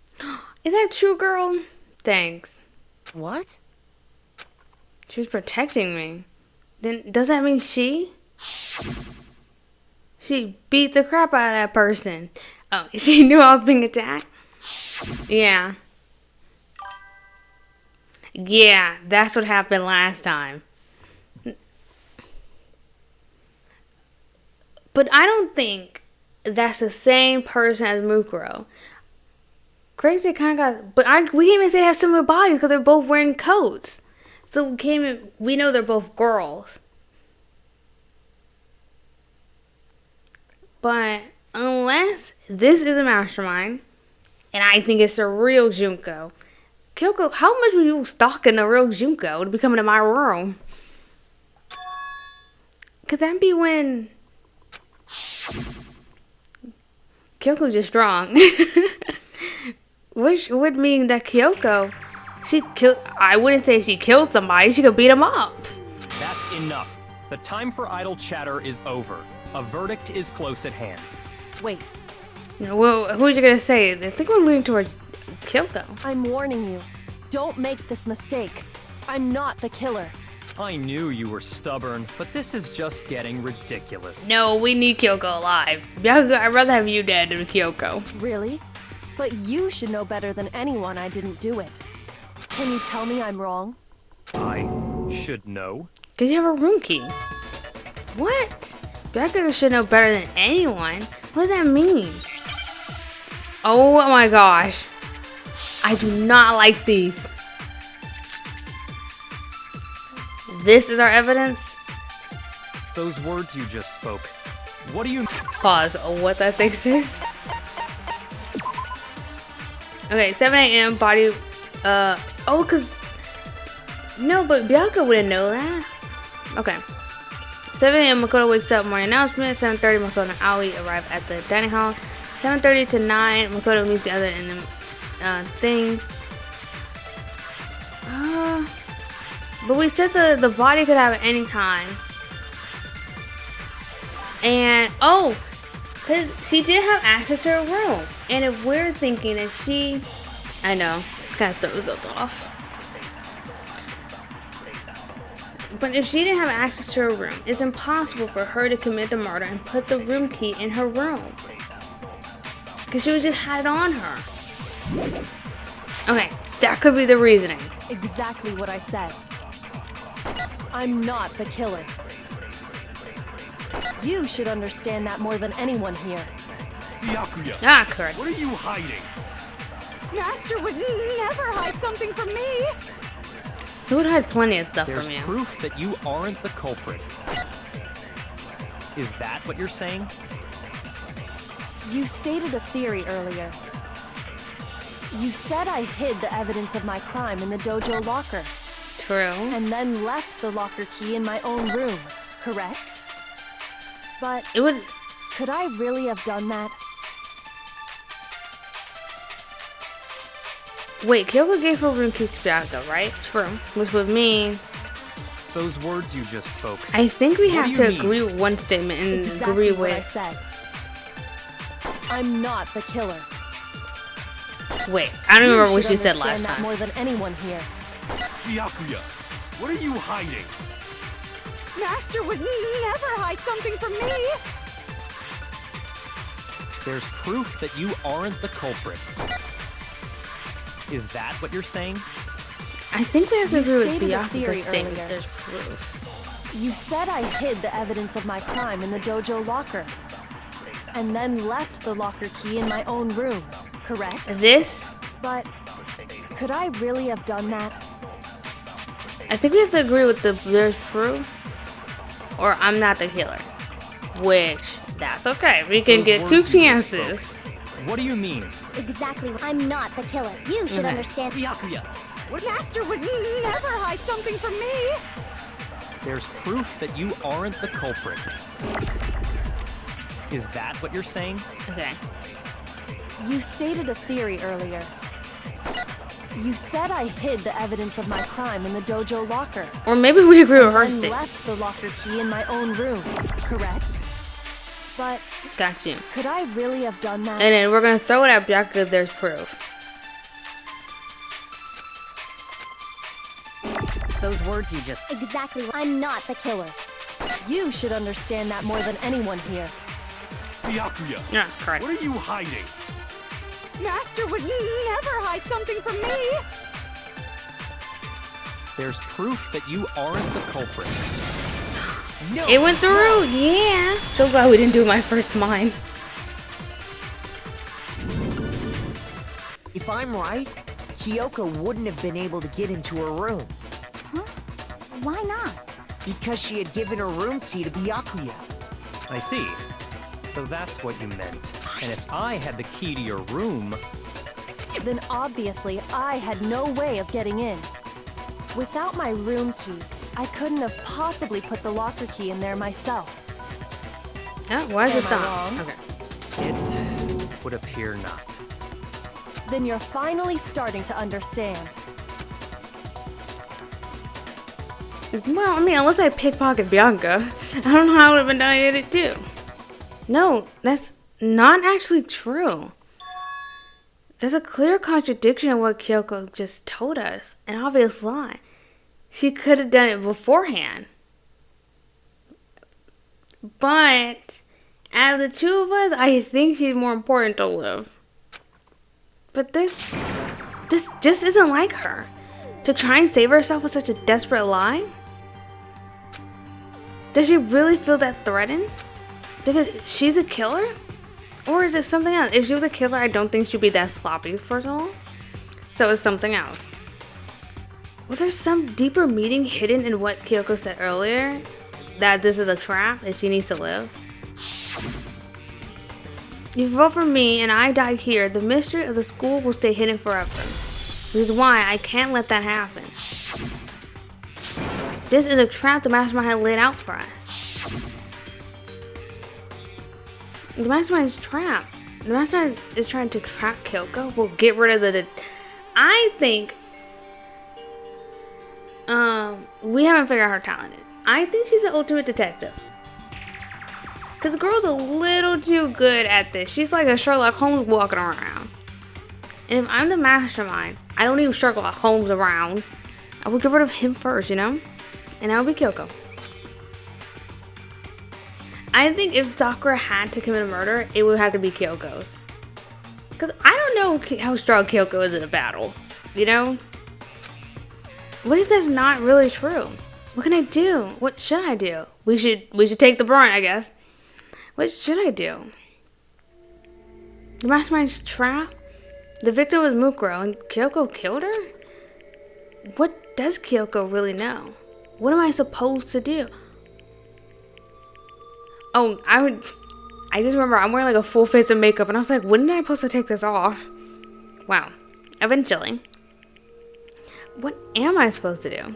Speaker 1: Is that true, girl? Thanks.
Speaker 2: What?
Speaker 1: She was protecting me. Then does that mean she beat the crap out of that person? Oh, she knew I was being attacked? Yeah. Yeah, that's what happened last time. But I don't think that's the same person as Mukuro. Crazy kind of got... But we can't even say they have similar bodies because they're both wearing coats. So we know they're both girls. But unless this is a mastermind, and I think it's the real Junko. Kyoko, how much were you stalking the real Junko to be coming to my room? Could that be when Kyoko just wrong? Which would mean that Kyoko, she killed. I wouldn't say she killed somebody. She could beat him up.
Speaker 6: That's enough. The time for idle chatter is over. A verdict is close at hand.
Speaker 8: Wait,
Speaker 1: Well, who are you gonna say? I think we're leaning towards Kyoko.
Speaker 8: I'm warning you. Don't make this mistake. I'm not the killer.
Speaker 6: I knew you were stubborn, but this is just getting ridiculous.
Speaker 1: No, we need Kyoko alive. I'd rather have you dead than Kyoko.
Speaker 8: Really? But you should know better than anyone I didn't do it. Can you tell me I'm wrong?
Speaker 6: I should know.
Speaker 1: Cause you have a room key. What? Bianca should know better than anyone. What does that mean? Oh my gosh. I do not like these. This is our evidence.
Speaker 6: Those words you just spoke. What do you...
Speaker 1: Pause. What that thing says. Okay, 7 a.m. body. Oh, cause. No, but Bianca wouldn't know that. Okay. 7 a.m. Makoto wakes up. Morning announcement. 7:30. Makoto and Aoi arrive at the dining hall. 7:30 to 9. Makoto meets the other in the thing. But we said the body could have at any time. And oh, because she did have access to her room. And if we're thinking that she, I know, kind of throws us off. But if she didn't have access to her room, it's impossible for her to commit the murder and put the room key in her room. Because she was just had it on her. Okay, that could be the reasoning.
Speaker 8: Exactly what I said. I'm not the killer. You should understand that more than anyone here.
Speaker 4: Byakuya,
Speaker 1: Ah, correct.
Speaker 4: what are you hiding?
Speaker 3: Master would never hide something from me.
Speaker 1: He would hide plenty of stuff
Speaker 6: There's
Speaker 1: from you.
Speaker 6: proof that you aren't the culprit. Is that what you're saying?
Speaker 8: You stated a theory earlier. You said I hid the evidence of my crime in the dojo locker,
Speaker 1: True.
Speaker 8: and then left the locker key in my own room, correct? But
Speaker 1: It would.
Speaker 8: could I really have done that?
Speaker 1: Wait, Kyoko gave her room key to Bianca, right? True. Which would mean,
Speaker 6: Those words you just spoke.
Speaker 1: I think we
Speaker 6: What
Speaker 1: have
Speaker 6: do you
Speaker 1: to
Speaker 6: mean?
Speaker 1: agree with one statement and
Speaker 8: Exactly
Speaker 1: agree
Speaker 8: what I
Speaker 1: with.
Speaker 8: said. I'm not the killer.
Speaker 1: Wait, I don't
Speaker 8: You
Speaker 1: remember what
Speaker 8: should
Speaker 1: she said
Speaker 8: understand
Speaker 1: last
Speaker 8: that
Speaker 1: time.
Speaker 8: more than anyone here.
Speaker 4: Byakuya, what are you hiding?
Speaker 3: Master would never hide something from me.
Speaker 6: There's proof that you aren't the culprit. Is that what you're saying?
Speaker 1: I think we have to
Speaker 8: You
Speaker 1: agree with
Speaker 8: stated a
Speaker 1: Bianca's
Speaker 8: theory
Speaker 1: statement.
Speaker 8: earlier.
Speaker 1: There's proof.
Speaker 8: You said I hid the evidence of my crime in the dojo locker, and then left the locker key in my own room, correct?
Speaker 1: This,
Speaker 8: But could I really have done that?
Speaker 1: I think we have to agree with the there's proof, or I'm not the killer. Which, that's okay. We can
Speaker 6: Those
Speaker 1: get
Speaker 6: words
Speaker 1: 2
Speaker 6: you just
Speaker 1: chances.
Speaker 6: spoke. What do you mean?
Speaker 5: Exactly. I'm not the killer. You should
Speaker 1: Okay.
Speaker 5: understand.
Speaker 4: Byakuya,
Speaker 3: Master would never hide something from me.
Speaker 6: There's proof that you aren't the culprit. Is that what you're saying?
Speaker 1: Okay.
Speaker 8: You stated a theory earlier. You said I hid the evidence of my crime in the dojo locker,
Speaker 1: Or maybe we agree with her
Speaker 8: and
Speaker 1: statement.
Speaker 8: left the locker key in my own room, correct? But
Speaker 1: Got you.
Speaker 8: could I really have done that?
Speaker 1: And then we're gonna throw it at Bianca if there's proof.
Speaker 7: Those words you just...
Speaker 5: Exactly. I'm not the killer.
Speaker 8: You should understand that more than anyone here.
Speaker 4: Byakuya,
Speaker 1: Yeah, correct.
Speaker 4: what are you hiding?
Speaker 3: Master would never hide something from me.
Speaker 6: There's proof that you aren't the culprit.
Speaker 2: No,
Speaker 1: It went
Speaker 2: it's wrong.
Speaker 1: through, yeah. So glad we didn't do my first mine.
Speaker 2: If I'm right, Kyoko wouldn't have been able to get into her room
Speaker 5: Why not?
Speaker 2: because she had given her room key to Byakuya.
Speaker 6: I see. So that's what you meant. And if I had the key to your room,
Speaker 8: Then obviously I had no way of getting in. Without my room key, I couldn't have possibly put the locker key in there myself.
Speaker 1: Oh, why is it
Speaker 8: Am I
Speaker 1: stop?
Speaker 8: wrong?
Speaker 1: Okay.
Speaker 6: It would appear not.
Speaker 8: Then you're finally starting to understand.
Speaker 1: Well, I mean, unless I pickpocket Bianca, I don't know how I would have been done at it too. No, that's not actually true. There's a clear contradiction in what Kyoko just told us. An obvious lie. She could have done it beforehand. But out of the two of us, I think she's more important to Liv. But this just isn't like her. To try and save herself with such a desperate lie? Does she really feel that threatened? Because she's a killer? Or is it something else? If she was a killer, I don't think she'd be that sloppy, first of all. So it's something else. Was there some deeper meaning hidden in what Kyoko said earlier? That this is a trap, that she needs to live? If you vote for me and I die here, the mystery of the school will stay hidden forever. This is why I can't let that happen. This is a trap the mastermind had laid out for us. The mastermind is trapped. The mastermind is trying to trap Kyoko. We'll get rid of the... I think... we haven't figured out her talent yet. I think she's an ultimate detective. Because the girl's a little too good at this. She's like a Sherlock Holmes walking around. And if I'm the mastermind, I don't need Sherlock Holmes around. I would get rid of him first, you know? And that would be Kyoko. I think if Sakura had to commit a murder, it would have to be Kyoko's. Because I don't know how strong Kyoko is in a battle. You know? What if that's not really true? What can I do? What should I do? We should take the brunt, I guess. What should I do? The mastermind's trapped? The victim was Mukuro and Kyoko killed her? What does Kyoko really know? What am I supposed to do? Oh, I just remember I'm wearing like a full face of makeup and I was like, when am I supposed to take this off? Wow. Eventually. What am I supposed to do?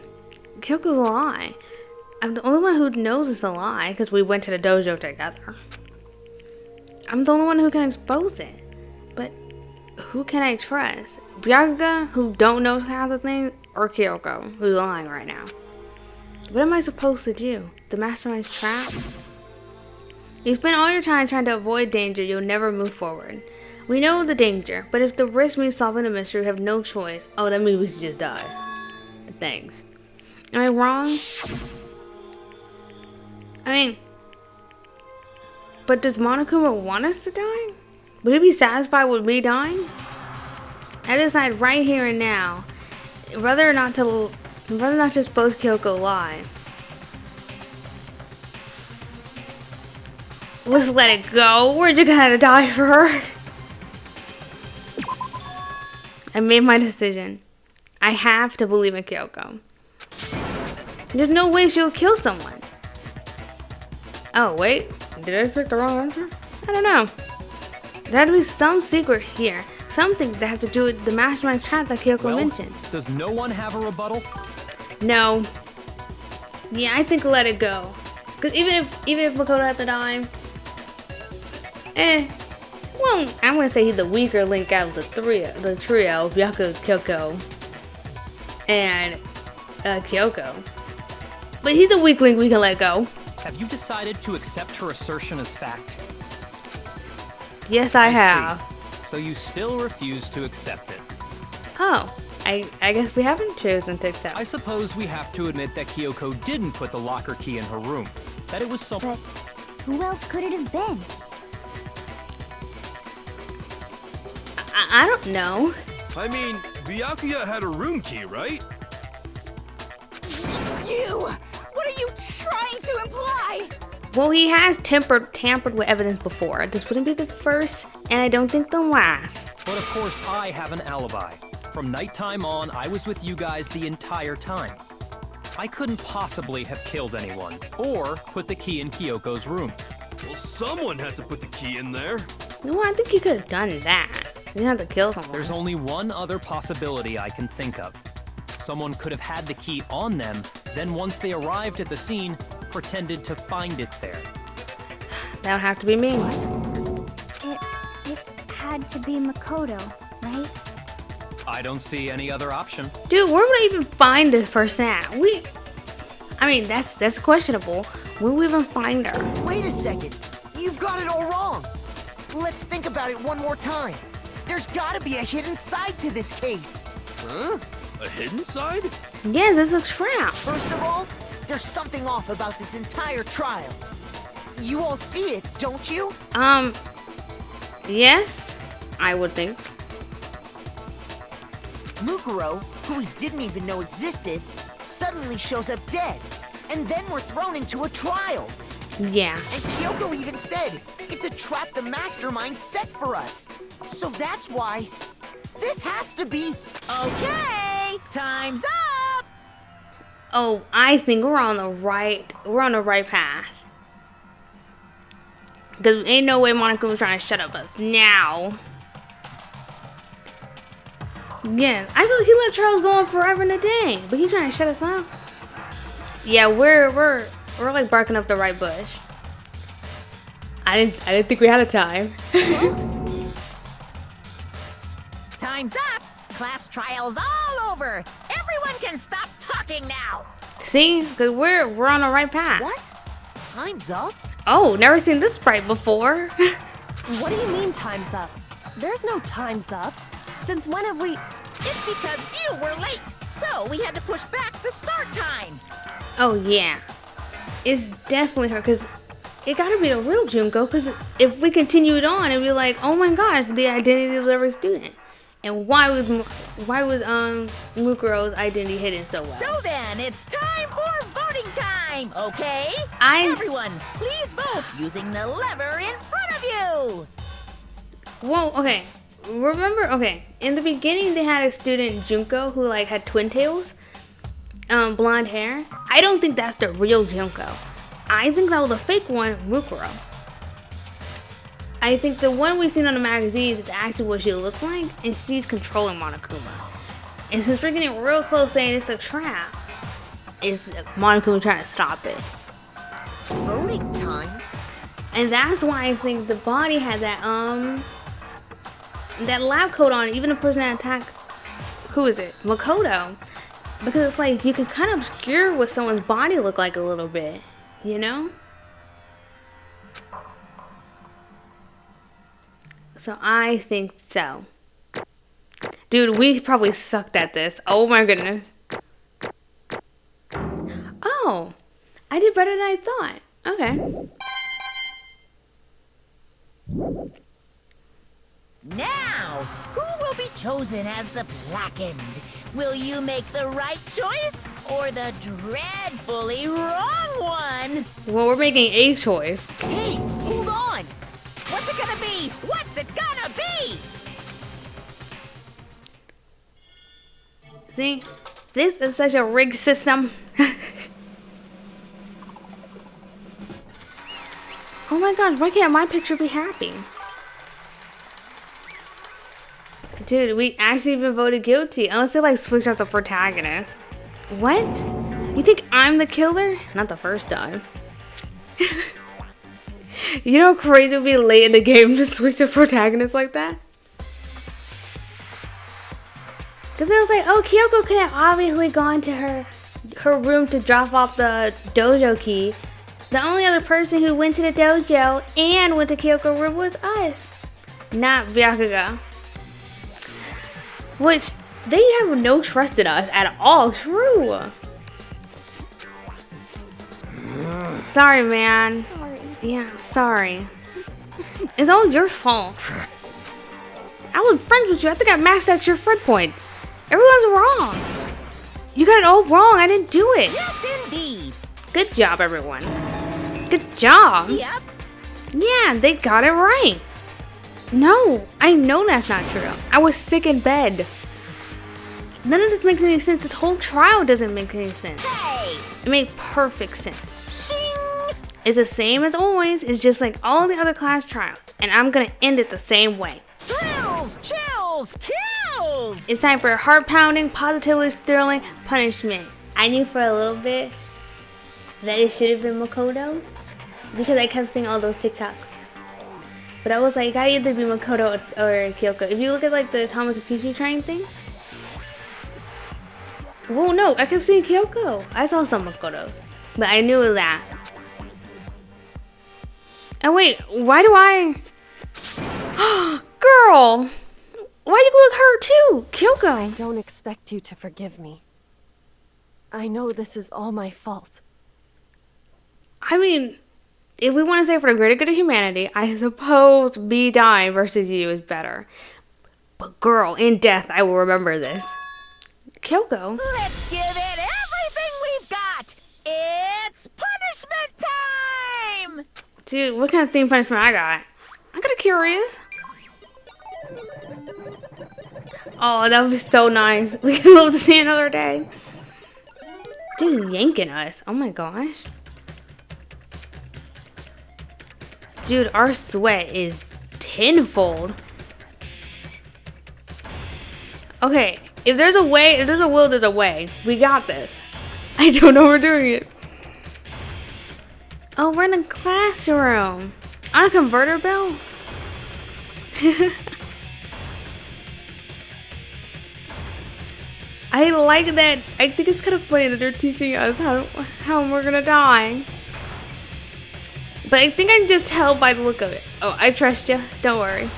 Speaker 1: Kyoko's a lie. I'm the only one who knows it's a lie because we went to the dojo together. I'm the only one who can expose it. But who can I trust? Bianca, who don't know half the things, or Kyoko, who's lying right now? What am I supposed to do? The mastermind's trap? You spend all your time trying to avoid danger, you'll never move forward. We know the danger, but if the risk means solving the mystery, we have no choice. Oh, that means we should just die. Thanks. Am I wrong? I mean, but does Monokuma want us to die? Would he be satisfied with me dying? I decide right here and now, whether or not to expose Kyoko lie. Let's let it go. We're just gonna die for her. I made my decision. I have to believe in Kyoko. There's no way she'll kill someone. Oh, wait. Did I pick the wrong answer? I don't know. There had to be some secret here. Something that had to do with the mastermind trap that Kyoko mentioned.
Speaker 6: Does no one have a rebuttal?
Speaker 1: No. Yeah, I think let it go. Because even if Makoto had to die, well, I'm gonna say he's the weaker link out of the trio, Byaku, Kyoko, and Kyoko. But he's a weak link we can let go.
Speaker 6: Have you decided to accept her assertion as fact?
Speaker 1: Yes, I have.
Speaker 6: See. So you still refuse to accept it?
Speaker 1: Oh, I guess we haven't chosen to accept.
Speaker 6: I suppose we have to admit that Kyoko didn't put the locker key in her room. That it was some...
Speaker 5: But who else could it have been?
Speaker 1: I don't know.
Speaker 4: I mean, Byakuya had a room key, right?
Speaker 3: You! What are you trying to imply?
Speaker 1: Well, he has tampered with evidence before. This wouldn't be the first, and I don't think the last.
Speaker 6: But of course, I have an alibi. From nighttime on, I was with you guys the entire time. I couldn't possibly have killed anyone, or put the key in Kyoko's room.
Speaker 4: Well, someone had to put the key in there.
Speaker 1: No, I think you could have done that. You didn't have to kill someone.
Speaker 6: There's only one other possibility I can think of. Someone could have had the key on them, then once they arrived at the scene, pretended to find it there.
Speaker 1: That would have to be me.
Speaker 5: It had to be Makoto, right?
Speaker 6: I don't see any other option.
Speaker 1: Dude, where would I even find this person at? I mean, that's questionable. Where would we even find her?
Speaker 2: Wait a second. You've got it all wrong. Let's think about it one more time. There's gotta be a hidden side to this case.
Speaker 4: Huh? A hidden side?
Speaker 1: Yes, this looks trap.
Speaker 2: First of all, there's something off about this entire trial. You all see it, don't you?
Speaker 1: Yes, I would think.
Speaker 2: Mukuro, who we didn't even know existed, suddenly shows up dead. And then we're thrown into a trial.
Speaker 1: Yeah.
Speaker 2: And Kyoko even said, it's a trap the mastermind set for us. So that's why this has to be...
Speaker 7: Okay, time's up!
Speaker 1: Oh, I think we're on the right path. Because ain't no way Monica was trying to shut up us now. Yeah, I feel like he let Charles go on forever and a day, but he's trying to shut us up. Yeah, we're like barking up the right bush. I didn't think we had a time.
Speaker 7: Time's up! Class trial's all over! Everyone can stop talking now!
Speaker 1: See, because we're on the right path.
Speaker 2: What? Time's up?
Speaker 1: Oh, never seen this sprite before.
Speaker 8: What do you mean time's up? There's no time's up. Since when have we...
Speaker 7: It's because you were late, so we had to push back the start time.
Speaker 1: Oh yeah, it's definitely her, because it gotta be the real Junko, because if we continued on, it'd be like, oh my gosh, the identity of every student. And why was Mukuro's identity hidden so well?
Speaker 7: So then, it's time for voting time, okay? Everyone, please vote using the lever in front of you.
Speaker 1: Whoa, okay. Remember, okay, in the beginning they had a student, Junko, who like had twin tails, blonde hair. I don't think that's the real Junko. I think that was a fake one, Mukuro. I think the one we've seen on the magazines is actually what she looked like, and she's controlling Monokuma. And since we're getting real close saying it's a trap, is Monokuma trying to stop it.
Speaker 2: Voting time?
Speaker 1: And that's why I think the body had that lab coat on, even the person that attacked, who is it? Makoto. Because it's like, you can kind of obscure what someone's body look like a little bit, you know? So I think so. Dude, we probably sucked at this. Oh my goodness. Oh, I did better than I thought. Okay.
Speaker 7: Now, who will be chosen as the blackened? Will you make the right choice or the dreadfully wrong one?
Speaker 1: Well, we're making a choice.
Speaker 2: Hey, hold on!
Speaker 7: What's it gonna be? What's it gonna be?
Speaker 1: See, this is such a rigged system. Oh my gosh, why can't my picture be happy? Dude, we actually even voted guilty, unless they like switch out the protagonist. What? You think I'm the killer? Not the first time. You know how crazy it would be late in the game to switch the protagonist like that? Because it was like, oh, Kyoko could have obviously gone to her room to drop off the dojo key. The only other person who went to the dojo and went to Kyoko's room was us, not Byakuga. Which, they have no trust in us at all. True. Sorry, man.
Speaker 5: Sorry.
Speaker 1: Yeah, sorry. It's all your fault. I was friends with you. I think I maxed out your friend points. Everyone's wrong. You got it all wrong. I didn't do it.
Speaker 7: Yes, indeed.
Speaker 1: Good job, everyone. Good job.
Speaker 7: Yep.
Speaker 1: Yeah, they got it right. No, I know that's not true. I was sick in bed. None of this makes any sense. This whole trial doesn't make any sense.
Speaker 7: Hey.
Speaker 1: It made perfect sense.
Speaker 7: Shing.
Speaker 1: It's the same as always. It's just like all the other class trials. And I'm gonna end it the same way.
Speaker 7: Thrills, chills, kills. rules!
Speaker 1: It's time for heart-pounding, positively thrilling punishment. I knew for a little bit that it should have been Makoto because I kept seeing all those TikToks. But I was like, gotta either be Makoto or Kyoko. If you look at like the Thomas Pichu train thing. Well, no, I kept seeing Kyoko. I saw some Makoto, but I knew that. Oh wait, why do I? Girl, why you look hurt too, Kyoko?
Speaker 8: I don't expect you to forgive me. I know this is all my fault.
Speaker 1: I mean, if we want to say for the greater good of humanity, I suppose me dying versus you is better. But girl, in death, I will remember this. Kyoko?
Speaker 7: Let's give it everything we've got! It's punishment time!
Speaker 1: Dude, what kind of theme punishment I got? I got a curious. Oh, that would be so nice. We can live to see another day. Dude, yanking us. Oh my gosh. Dude, our sweat is tenfold. Okay, if there's a way, if there's a will, there's a way. We got this. I don't know we're doing it. Oh, we're in a classroom. On a converter belt? I like that. I think it's kind of funny that they're teaching us how we're gonna die. But I think I can just tell by the look of it. Oh, I trust you. Don't worry.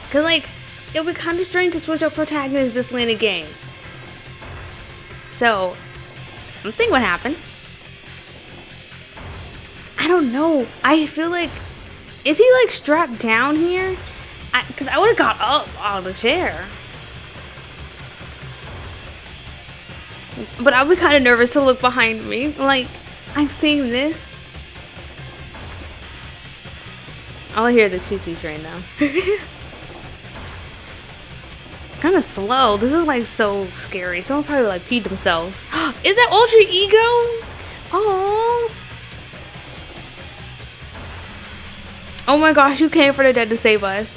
Speaker 1: Cause like, it would be kind of strange to switch up protagonists this late in the game. So, something would happen. I don't know. I feel like, is he like strapped down here? Cause I would have got up out of the chair. But I'll be kind of nervous to look behind me. Like, I'm seeing this. I'll hear the choo-choo train now. Kind of slow. This is like so scary. Someone probably like peed themselves. Is that Ultra Ego? Oh. Oh my gosh, you came for the dead to save us.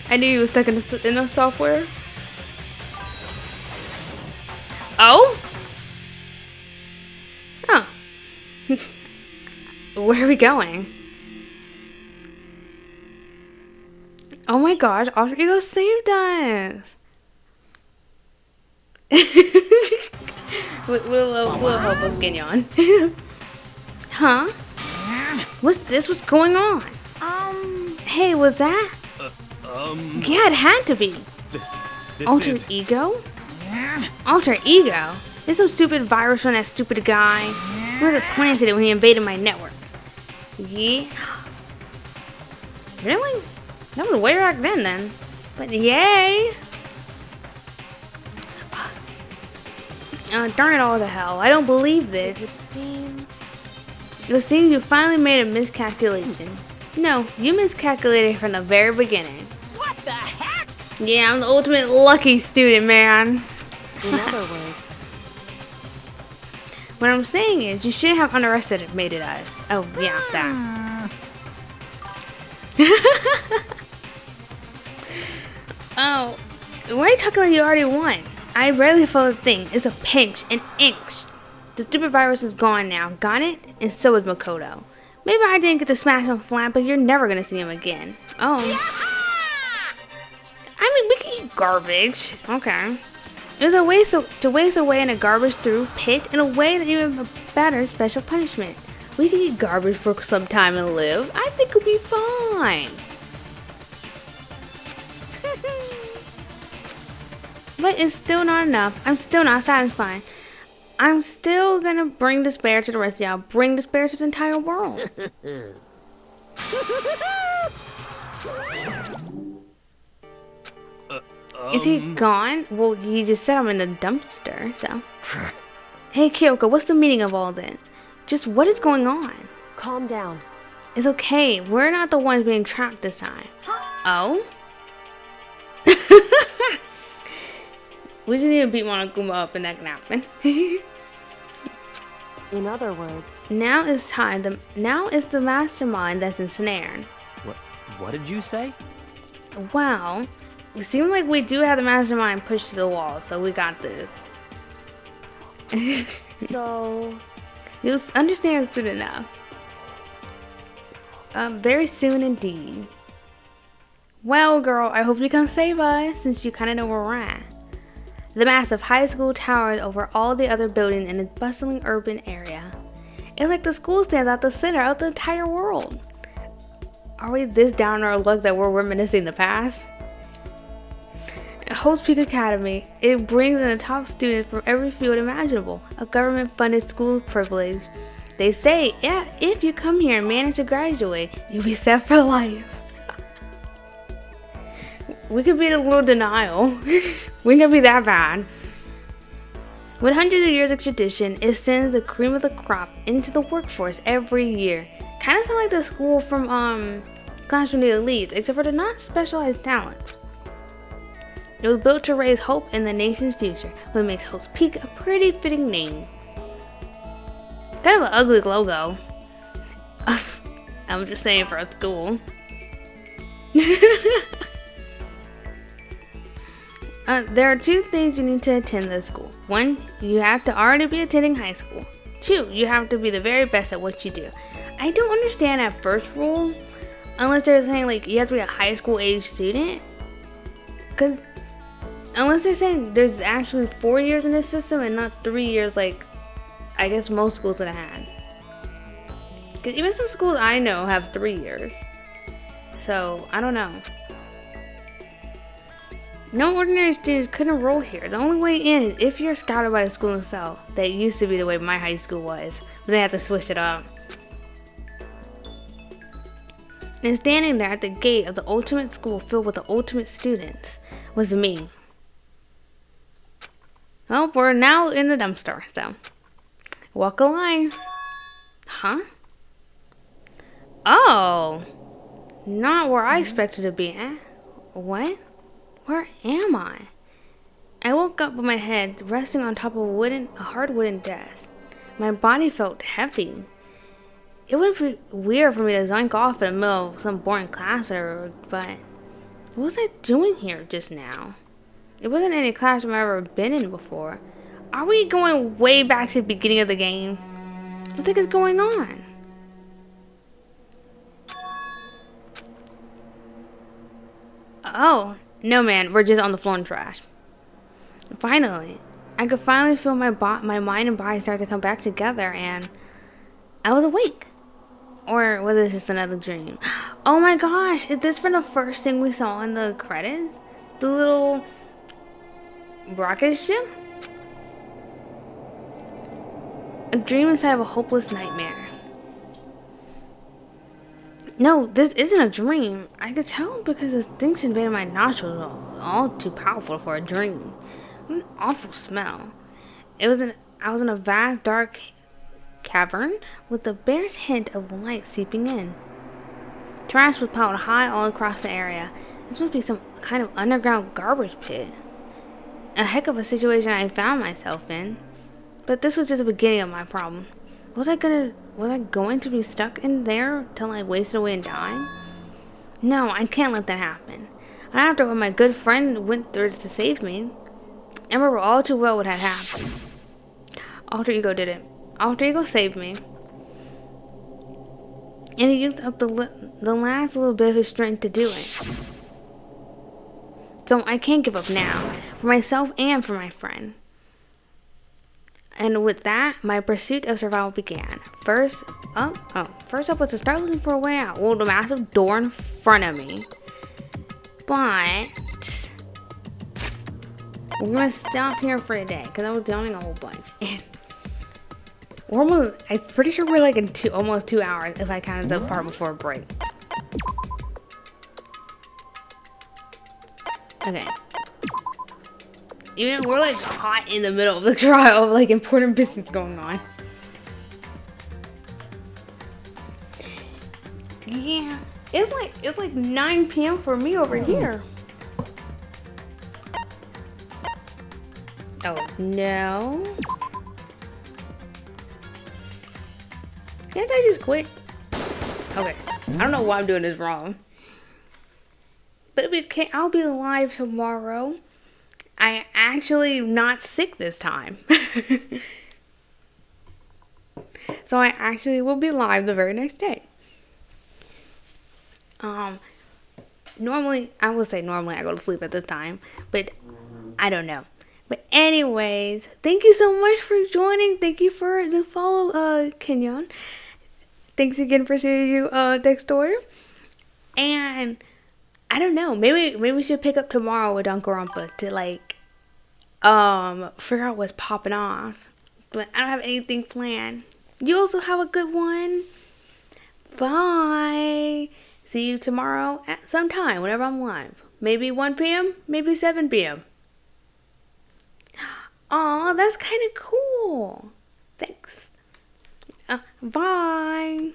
Speaker 1: I knew you was stuck in the software. Oh? Oh. Where are we going? Oh my gosh, Alter Ego saved us. We'll help him get on. Huh? What's this? What's going on? Hey, was that? Yeah, it had to be. Alter Ego? Alter Ego? There's some stupid virus from that stupid guy. He must have planted it when he invaded my networks. Yeah. Really? That was way back then. But yay! Darn it all to hell. I don't believe this. It seems you finally made a miscalculation. No, you miscalculated from the very beginning.
Speaker 7: What the heck?
Speaker 1: Yeah, I'm the ultimate lucky student, man.
Speaker 8: In other words.
Speaker 1: What I'm saying is, you shouldn't have underestimated us. Oh, yeah, that. Oh, why are you talking like you already won? I rarely felt a thing. It's a pinch, an inch. The stupid virus is gone now. Got it? And so is Makoto. Maybe I didn't get to smash him flat, but you're never gonna see him again. Oh. I mean, we can eat garbage. Okay. It was a waste to waste away in a garbage through pit in a way that even a better special punishment. We can eat garbage for some time and live. I think it'll be fine. But it's still not enough. I'm still not satisfied. I'm still gonna bring despair to the rest of y'all. Bring despair to the entire world. Is he gone? Well, he just said I'm in a dumpster, so. Hey, Kyoko, what's the meaning of all this? Just what is going on?
Speaker 8: Calm down.
Speaker 1: It's okay. We're not the ones being trapped this time. Oh? We just need to beat Monokuma up and that can happen.
Speaker 8: In other words.
Speaker 1: Now is the mastermind that's ensnared.
Speaker 6: What did you say?
Speaker 1: Wow. It seems like we do have the mastermind pushed to the wall, so we got this.
Speaker 8: So,
Speaker 1: You'll understand soon enough. Very soon indeed. Well, girl, I hope you come save us, since you kind of know where we're at. The massive high school towers over all the other buildings in a bustling urban area. It's like the school stands at the center of the entire world. Are we this down on our luck that we're reminiscing the past? Host Peak Academy, it brings in the top students from every field imaginable, a government-funded school privilege. They say, yeah, if you come here and manage to graduate, you'll be set for life. We could be in a little denial. We can be that bad. With hundreds of years of tradition, it sends the cream of the crop into the workforce every year. Kind of sound like the school from Clash of the Elites, except for the not specialized talents. It was built to raise hope in the nation's future, which makes Host Peak a pretty fitting name. Kind of an ugly logo. I'm just saying for a school. There are two things you need to attend this school. One, you have to already be attending high school. Two, you have to be the very best at what you do. I don't understand that first rule, unless they're saying like you have to be a high school age student. Cause unless they're saying there's actually 4 years in this system and not 3 years like I guess most schools would have had. Cause even some schools I know have 3 years. So I don't know. No ordinary students could enroll here. The only way in is if you're scouted by the school itself. That used to be the way my high school was, but they had to switch it up. And standing there at the gate of the ultimate school filled with the ultimate students was me. Well, we're now in the dumpster, so walk a line. Huh? Oh, not where I expected to be. What? Where am I? I woke up with my head resting on top of a hard wooden desk. My body felt heavy. It would be weird for me to zoink off in the middle of some boring class but what was I doing here just now? It wasn't any classroom I've ever been in before. Are we going way back to the beginning of the game? What the heck is going on? Oh, no man, we're just on the floor in trash. Finally, I could finally feel my mind and body start to come back together and I was awake. Or was this just another dream? Oh my gosh, is this from the first thing we saw in the credits? The little rocket ship? A dream inside of a hopeless nightmare. No, this isn't a dream. I could tell because the stench invaded my nostrils was all too powerful for a dream. What an awful smell. I was in a vast dark cavern with the barest hint of light seeping in. Trash was piled high all across the area. This must be some kind of underground garbage pit. A heck of a situation I found myself in. But this was just the beginning of my problem. Was I going to be stuck in there till I wasted away and died? No, I can't let that happen. And after what my good friend went through to save me, I remember all too well what had happened. Alter Ego did it. Alter Ego saved me. And he used up the last little bit of his strength to do it. So I can't give up now, for myself and for my friend. And with that, my pursuit of survival began. First up was to start looking for a way out. Well, the massive door in front of me. But we're gonna stop here for a day because I was yawning a whole bunch. I'm pretty sure we're like in almost 2 hours if I counted the part before break. Okay. Even we're like hot in the middle of the trial of like important business going on. Yeah, it's like 9 p.m. for me over here. Oh no. Can't I just quit? Okay. I don't know why I'm doing this wrong. But I'll be live tomorrow. I actually not sick this time. So I actually will be live the very next day. Normally I go to sleep at this time, but I don't know. But anyways, thank you so much for joining. Thank you for the follow, Kenyon. Thanks again for seeing you, next door. And I don't know, maybe we should pick up tomorrow with Danganronpa to like figure out what's popping off. But I don't have anything planned. You also have a good one. Bye. See you tomorrow at some time, whenever I'm live. Maybe 1 p.m., maybe 7 p.m. Aw, that's kind of cool. Thanks. Bye.